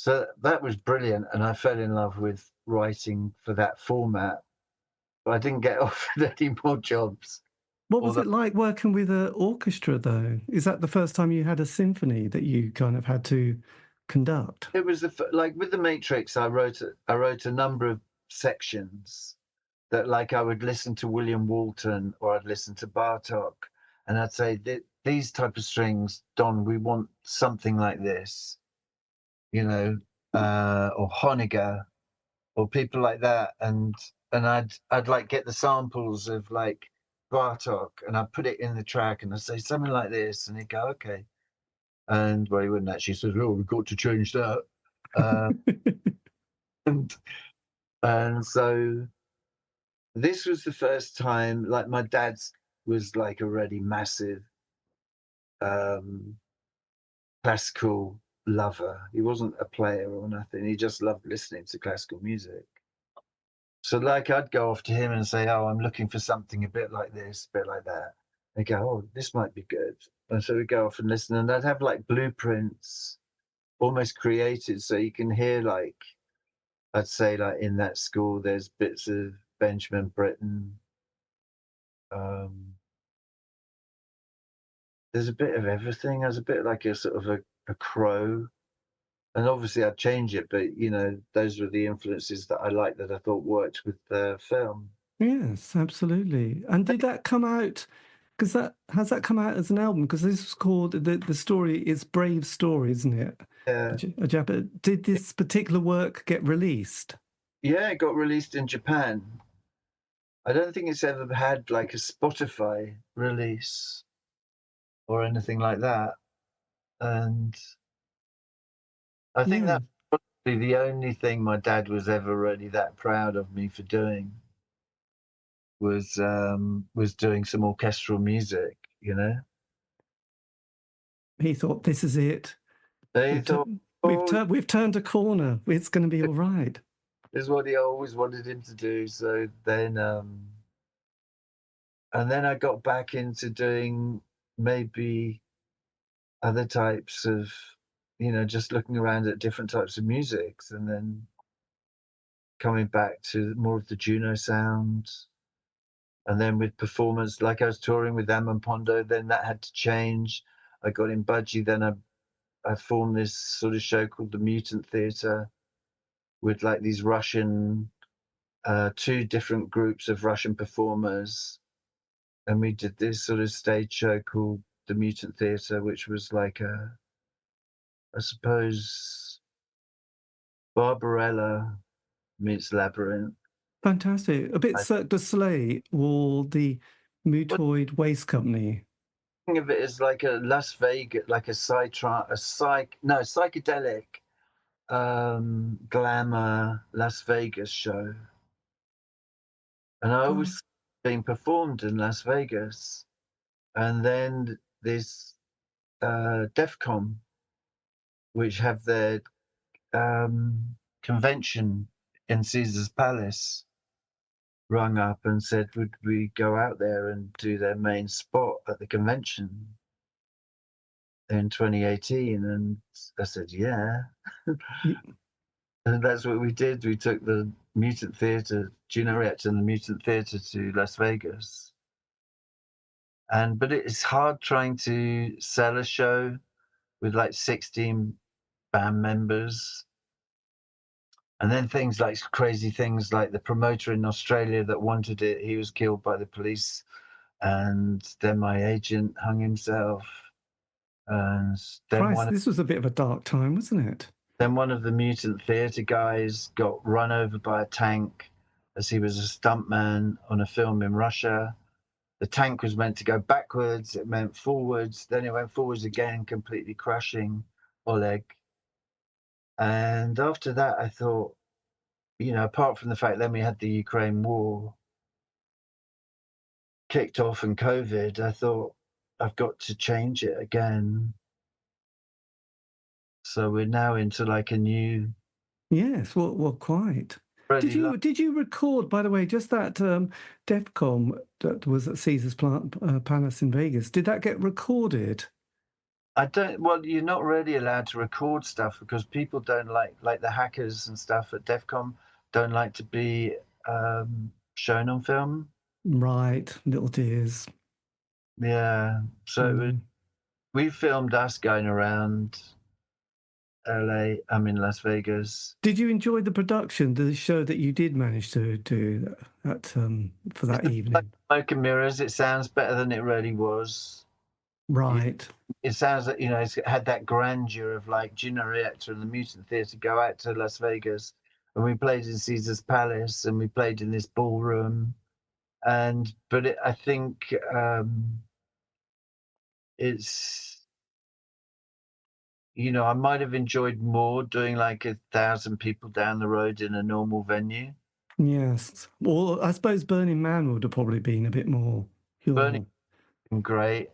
C: So that was brilliant, and I fell in love with writing for that format. But I didn't get offered any more jobs.
B: What was it like working with an orchestra, though? Is that the first time you had a symphony that you kind of had to conduct?
C: It was like with the Matrix. I wrote a number of sections that, like, I would listen to William Walton or I'd listen to Bartok, and I'd say, "These type of strings, Don, we want something like this," you know, or Honegger, or people like that, and I'd like get the samples of like Bartok, and I'd put it in the track, and I'd say something like this, and he'd go, "Okay," and well, he wouldn't actually say, "Oh, we've got to change that," and so this was the first time, like, my dad's was like a really massive classical lover. He wasn't a player or nothing. He just loved listening to classical music. So, like, I'd go off to him and say, "Oh, I'm looking for something a bit like this, a bit like that." They go, "Oh, this might be good." And so we go off and listen, and I'd have like blueprints almost created. So you can hear, like, I'd say, like, in that score, there's bits of Benjamin Britten. There's a bit of everything. There's a bit like a sort of a crow. And obviously I'd change it, but, you know, those were the influences that I liked, that I thought worked with the film.
B: Yes, absolutely. And did that come out? Because has that come out as an album? Because this was called the story is Brave Story, isn't it?
C: Yeah.
B: Did this particular work get released?
C: Yeah, it got released in Japan. I don't think it's ever had like a Spotify release or anything like that. And I think that's probably the only thing my dad was ever really that proud of me for doing, was doing some orchestral music, you know.
B: He thought, this is it.
C: They thought,
B: We've turned a corner. It's going to be all right.
C: Is what he always wanted him to do. So then, and then I got back into doing maybe other types of, just looking around at different types of musics, and then coming back to more of the Juno sound. And then with performance, like I was touring with Amon Pondo, then that had to change. I got in Budgie, then I formed this sort of show called the Mutant Theatre with like these Russian, two different groups of Russian performers. And we did this sort of stage show called the Mutant Theatre, which was like I suppose, Barbarella meets Labyrinth.
B: Fantastic. A bit Cirque du Soleil or the Mutoid Waste Company.
C: Think of it as like a Las Vegas, like psychedelic glamour Las Vegas show. And I always being performed in Las Vegas. And then this DEFCON, which have their convention in Caesar's Palace, rung up and said, would we go out there and do their main spot at the convention in 2018? And I said, yeah. And that's what we did. We took the Mutant Theatre, Juno Reactor and the Mutant Theatre to Las Vegas. But it's hard trying to sell a show with like 16 band members. And then crazy things like the promoter in Australia that wanted it, he was killed by the police. And then my agent hung himself. And then
B: this was a bit of a dark time, wasn't it?
C: Then one of the Mutant Theatre guys got run over by a tank as he was a stuntman on a film in Russia. The tank was meant to go backwards, it went forwards, then it went forwards again, completely crushing Oleg. And after that, I thought, apart from the fact then we had the Ukraine war kicked off and COVID, I thought, I've got to change it again. So we're now into like a new...
B: Yes, well, quite. Did you record, by the way, just that DEFCON that was at Caesar's Palace in Vegas? Did that get recorded?
C: I don't. Well, you're not really allowed to record stuff because people don't like the hackers and stuff at DEFCON don't like to be shown on film.
B: Right, little dears.
C: Yeah. So we filmed us going around LA. I'm in Las Vegas.
B: Did you enjoy the production, the show that you did manage to do that for that evening?
C: Like smoke and mirrors. It sounds better than it really was.
B: Right.
C: It sounds like, it's had that grandeur of like Juno Reactor and the Mutant Theatre go out to Las Vegas, and we played in Caesar's Palace and we played in this ballroom. But I think it's, I might have enjoyed more doing like 1,000 people down the road in a normal venue.
B: Yes. Well, I suppose Burning Man would have probably been a bit more.
C: Burning great.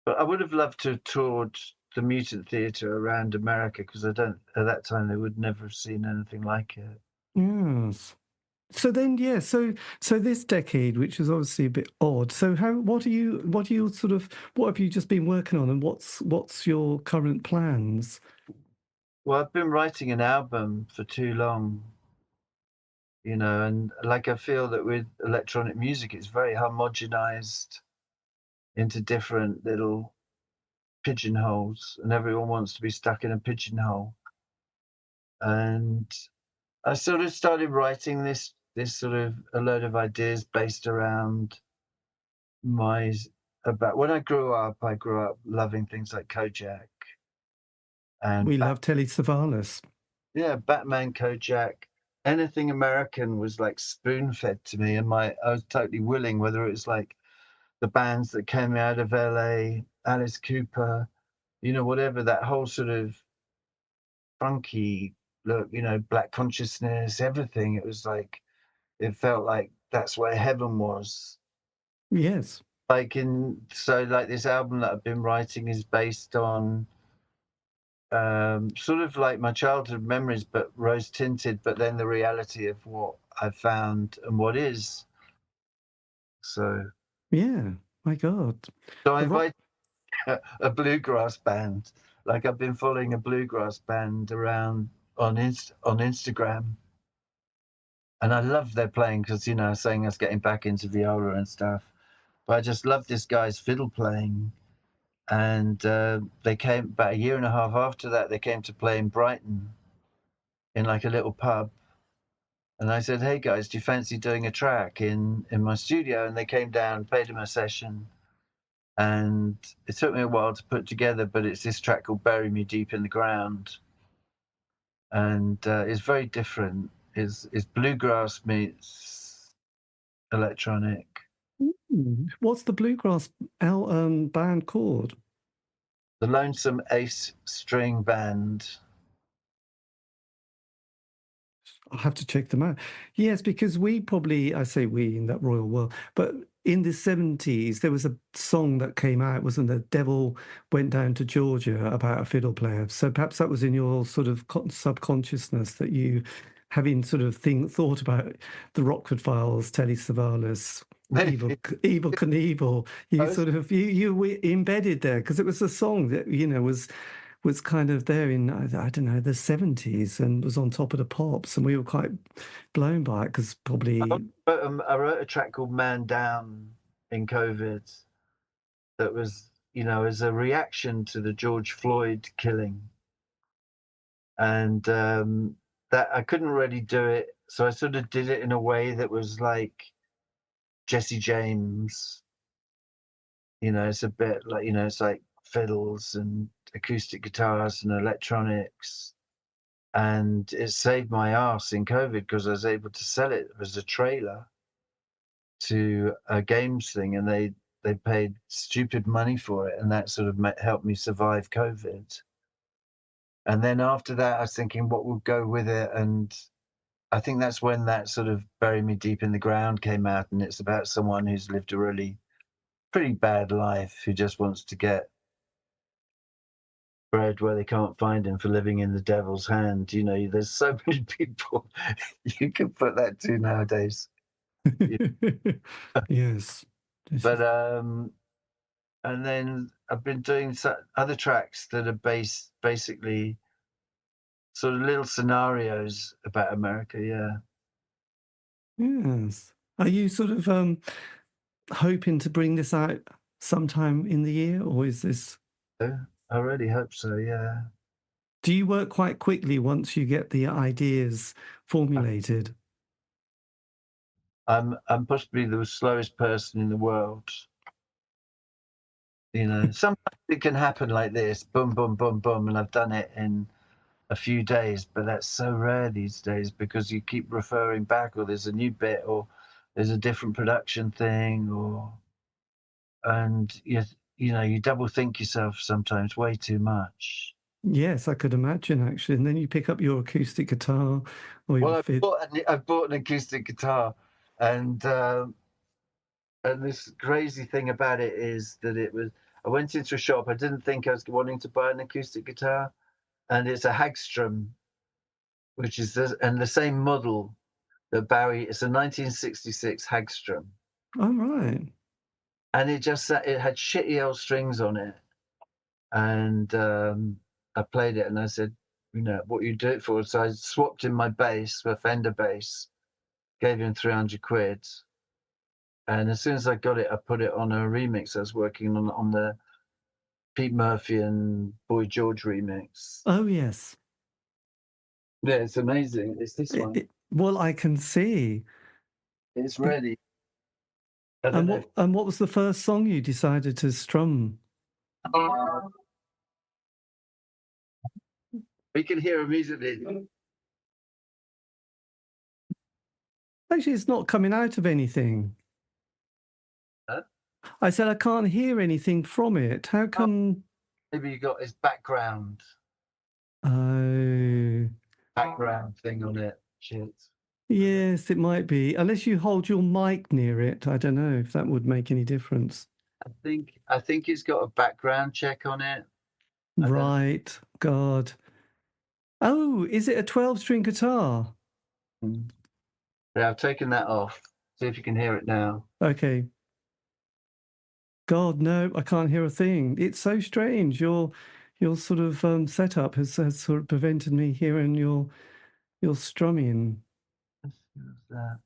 C: But I would have loved to have toured the Mutant Theatre around America because at that time they would never have seen anything like it.
B: Yes. So then, so this decade, which is obviously a bit odd. So what have you just been working on, and what's your current plans?
C: Well, I've been writing an album for too long, and like I feel that with electronic music, it's very homogenized into different little pigeonholes, and everyone wants to be stuck in a pigeonhole. And I sort of started writing this sort of a load of ideas based around about when I grew up loving things like Kojak. And
B: we love Telly Savalas.
C: Yeah, Batman, Kojak, anything American was like spoon-fed to me, and I was totally willing, whether it was like the bands that came out of LA, Alice Cooper, whatever, that whole sort of funky look, Black Consciousness, everything. It was like, it felt like that's where heaven was.
B: Yes.
C: Like this album that I've been writing is based on sort of like my childhood memories, but rose tinted, but then the reality of what I've found and what is. So,
B: Yeah, my God.
C: so I
B: The rock.
C: invited a bluegrass band. Like I've been following a bluegrass band around on Instagram, and I love their playing because I was saying I was getting back into viola and stuff. But I just love this guy's fiddle playing. And they came about a year and a half after that. They came to play in Brighton, in like a little pub. And I said, "Hey guys, do you fancy doing a track in my studio?" And they came down, paid them a session, and it took me a while to put together. But it's this track called "Bury Me Deep in the Ground," and it's very different. It's bluegrass meets electronic.
B: What's the bluegrass band called?
C: The Lonesome Ace String Band.
B: I'll have to check them out. Yes, because I say we in that royal world, but in the 70s, there was a song that came out, wasn't there? Devil Went Down to Georgia, about a fiddle player. So perhaps that was in your sort of subconsciousness, that you, having sort of thought about the Rockford Files, Telly Savalas, Evil Knievel, you were embedded there, because it was a song that was kind of there in, I don't know, the 70s, and was on top of the pops, and we were quite blown by it, because probably...
C: I wrote a track called Man Down in COVID that was, as a reaction to the George Floyd killing. And that I couldn't really do it, so I sort of did it in a way that was like Jesse James. It's a bit like, it's like fiddles and acoustic guitars and electronics. And it saved my ass in COVID because I was able to sell it as a trailer to a games thing, and they paid stupid money for it, and that sort of helped me survive COVID. And then after that, I was thinking what would go with it, and I think that's when that sort of Bury Me Deep in the Ground came out, and it's about someone who's lived a really pretty bad life, who just wants to get bread where they can't find him for living in the devil's hand. There's so many people you can put that to nowadays.
B: Yes.
C: But and then I've been doing other tracks that are basically sort of little scenarios about America. Yeah.
B: Yes. Are you sort of hoping to bring this out sometime in the year, or is this...
C: I really hope so, yeah.
B: Do you work quite quickly once you get the ideas formulated?
C: I'm possibly the slowest person in the world. Sometimes it can happen like this, boom, boom, boom, boom, and I've done it in a few days, but that's so rare these days because you keep referring back, or there's a new bit, or there's a different production thing, and you double think yourself sometimes way too much.
B: Yes, I could imagine, actually. And then you pick up your acoustic guitar, or your
C: I've bought an acoustic guitar, and this crazy thing about it is that I went into a shop. I didn't think I was wanting to buy an acoustic guitar, and it's a Hagstrom, which is the same model that Barry. It's a 1966 Hagstrom.
B: Oh, right.
C: And it had shitty old strings on it, and I played it, and I said, what you do it for? So I swapped in my bass for a Fender bass, gave him 300 quid. And as soon as I got it, I put it on a remix I was working on the Pete Murphy and Boy George remix.
B: Oh, yes.
C: Yeah, it's amazing. It's this one.
B: Well, I can see.
C: It's ready.
B: And what was the first song you decided to strum?
C: We can hear immediately.
B: Actually, it's not coming out of anything.
C: Huh?
B: I said I can't hear anything from it. How come?
C: Maybe you got his background.
B: Oh.
C: Background thing on it. Shit.
B: Yes, it might be. Unless you hold your mic near it. I don't know if that would make any difference.
C: I think it's got a background check on it.
B: Right. God. Oh, is it a 12-string guitar?
C: Yeah, I've taken that off. See if you can hear it now.
B: Okay. God, no, I can't hear a thing. It's so strange. Your sort of setup has sort of prevented me hearing your strumming.
C: Let's see what's that.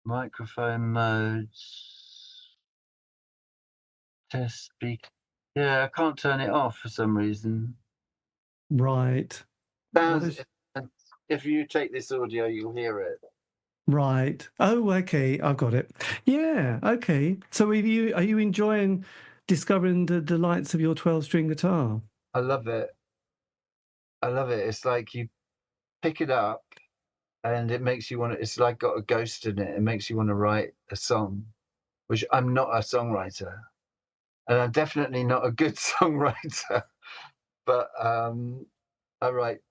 C: Microphone modes. Test speak. Yeah, I can't turn it off for some reason.
B: Right.
C: Sounds. If you take this audio, you'll hear it.
B: Right. Oh, okay. I've got it. Yeah. Okay. So are you enjoying discovering the delights of your 12-string guitar?
C: I love it. I love it. It's like you pick it up and it makes you want to, it's like got a ghost in it. It makes you want to write a song, which I'm not a songwriter. And I'm definitely not a good songwriter. But I write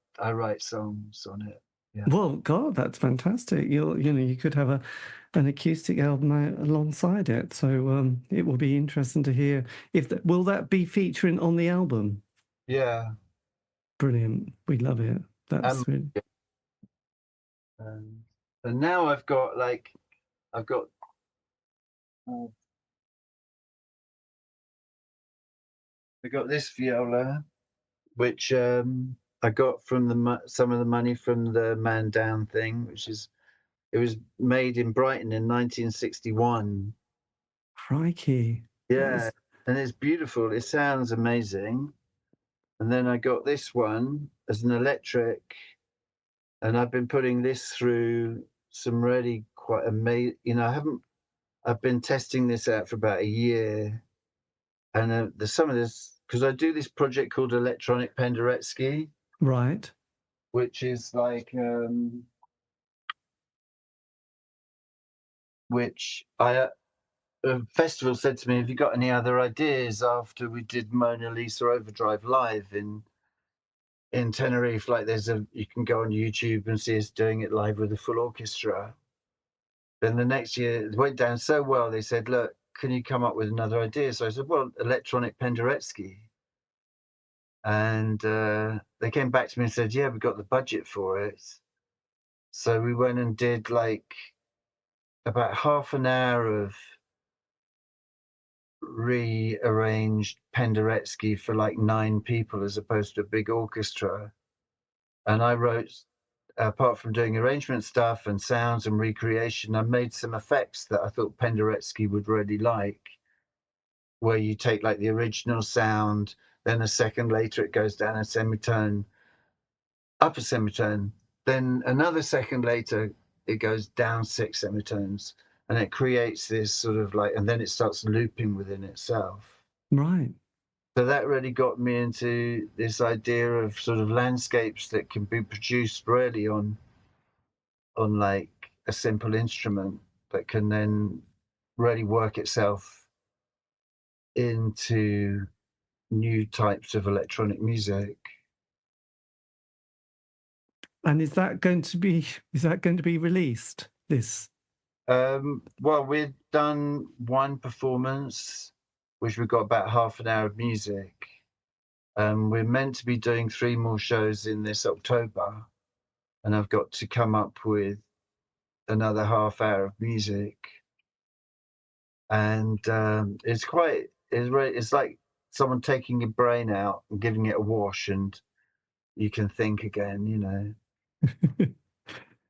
C: songs on it. Yeah.
B: Well, God, that's fantastic. You could have an acoustic album alongside it. So it will be interesting to hear will that be featuring on the album?
C: Yeah.
B: Brilliant. We love it. That's really...
C: And now I've got this viola, which I got from some of the money from the Man Down thing, it was made in Brighton in 1961.
B: Crikey.
C: Yeah, and it's beautiful. It sounds amazing. And then I got this one as an electric, and I've been putting this through some really quite amazing. I've been testing this out for about a year, and there's some of this because I do this project called Electronic Penderecki,
B: Right.
C: which is like which I a festival said to me, "Have you got any other ideas?" After we did Mona Lisa Overdrive live in Tenerife, like you can go on YouTube and see us doing it live with a full orchestra. Then the next year it went down so well, they said, "Look, can you come up with another idea?" So I said, "Well, Electronic Penderecki." And they came back to me and said, "Yeah, we got the budget for it." So we went and did like about half an hour of rearranged Penderecki for like 9 people as opposed to a big orchestra. And I wrote, apart from doing arrangement stuff and sounds and recreation, I made some effects that I thought Penderecki would really like, where you take like the original sound, then a second later it goes down a semitone, up a semitone, then another second later it goes down 6 semitones, and it creates this sort of like, and then it starts looping within itself.
B: Right.
C: So that really got me into this idea of sort of landscapes that can be produced really on like a simple instrument that can then really work itself into new types of electronic music.
B: And is that going to be released? This?
C: Well, we've done one performance, which we've got about half an hour of music. We're meant to be doing 3 more shows in this October, and I've got to come up with another half hour of music. And it's like someone taking your brain out and giving it a wash, and you can think again,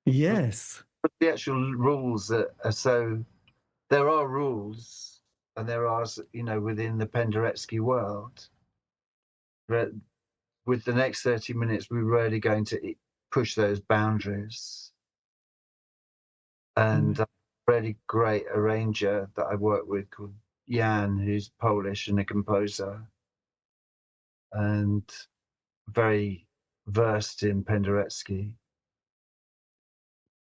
B: Yes.
C: But the actual rules that are there are rules, and there are, within the Penderecki world. But with the next 30 minutes, we're really going to push those boundaries. And a really great arranger that I work with called Jan, who's Polish and a composer, and very versed in Penderecki.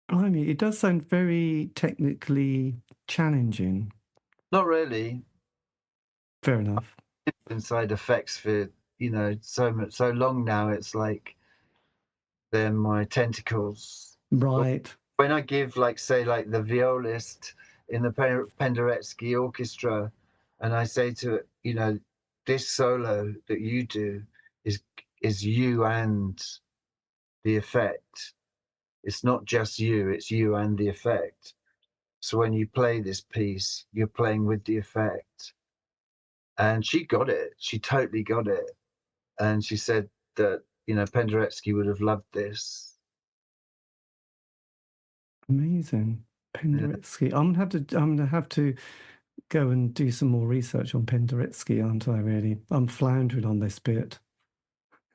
B: Blimey, it does sound very technically challenging.
C: Not really.
B: Fair enough.
C: Inside effects for so long now. It's like they're my tentacles.
B: Right.
C: When I give like the violist in the Penderecki orchestra, and I say to it, this solo that you do is you and the effect. It's not just you, it's you and the effect. So when you play this piece, you're playing with the effect. And she got it. She totally got it. And she said that, Penderecki would have loved this.
B: Amazing. Penderecki. I'm gonna have to go and do some more research on Penderecki, aren't I, really? I'm floundering on this bit.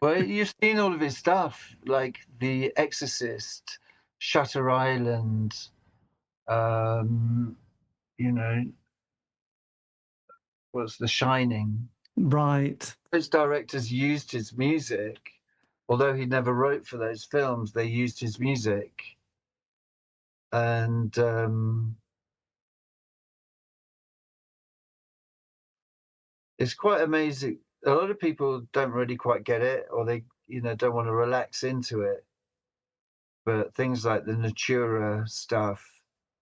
C: Well, you've seen all of his stuff, like The Exorcist, Shutter Island, what's The Shining.
B: Right.
C: Those directors used his music, although he never wrote for those films, they used his music. And it's quite amazing. A lot of people don't really quite get it, or they, don't want to relax into it. But things like the Natura stuff,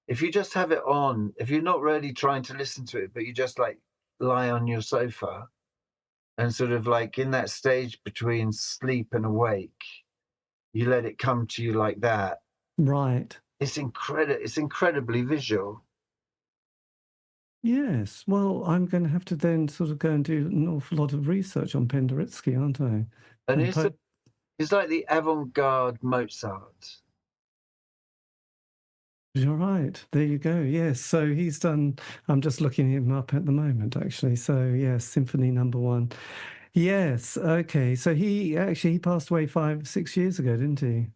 C: if you just have it on, if you're not really trying to listen to it, but you just like lie on your sofa and sort of like in that stage between sleep and awake, you let it come to you like that.
B: Right.
C: It's incredibly visual.
B: Yes. Well, I'm going to have to then sort of go and do an awful lot of research on Penderecki, aren't I?
C: And it's like the avant-garde Mozart.
B: You're right. There you go. Yes. So he's done, I'm just looking him up at the moment, actually. So, yes, Symphony No. 1. Yes. Okay. So he passed away 5-6 years ago, didn't he?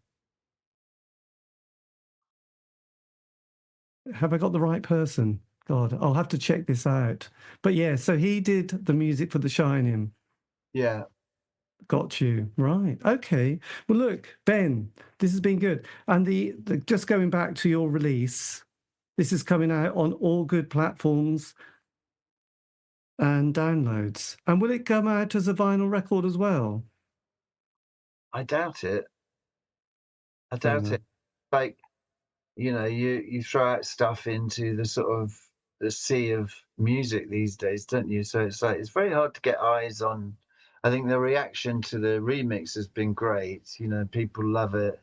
B: Have I got the right person? God, I'll have to check this out. But yeah, so he did the music for The Shining.
C: Yeah.
B: Got you. Right. Okay. Well, look, Ben, this has been good. And the just going back to your release, this is coming out on all good platforms and downloads. And will it come out as a vinyl record as well?
C: I doubt it. Like, you throw out stuff into the sort of the sea of music these days, don't you? So it's like, it's very hard to get eyes on. I think the reaction to the remix has been great. People love it,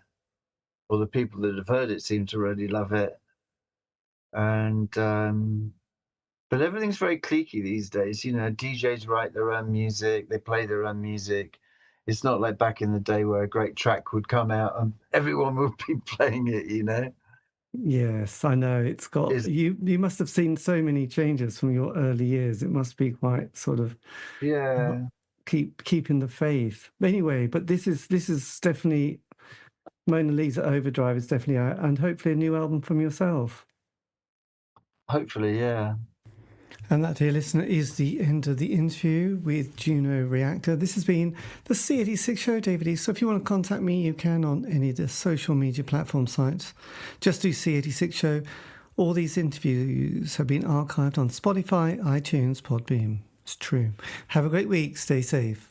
C: or the people that have heard it seem to really love it. And, but everything's very cliquey these days. DJs write their own music, they play their own music. It's not like back in the day where a great track would come out and everyone would be playing it.
B: Yes, I know. It's got you must have seen so many changes from your early years. It must be quite sort of keeping the faith. Anyway, but this is definitely Mona Lisa Overdrive is definitely out, and hopefully a new album from yourself.
C: Hopefully, yeah.
B: And that, dear listener, is the end of the interview with Juno Reactor. This has been the C86 show, David Eastaugh. So if you want to contact me, you can on any of the social media platform sites. Just do C86 show. All these interviews have been archived on Spotify, iTunes, Podbean. It's true. Have a great week. Stay safe.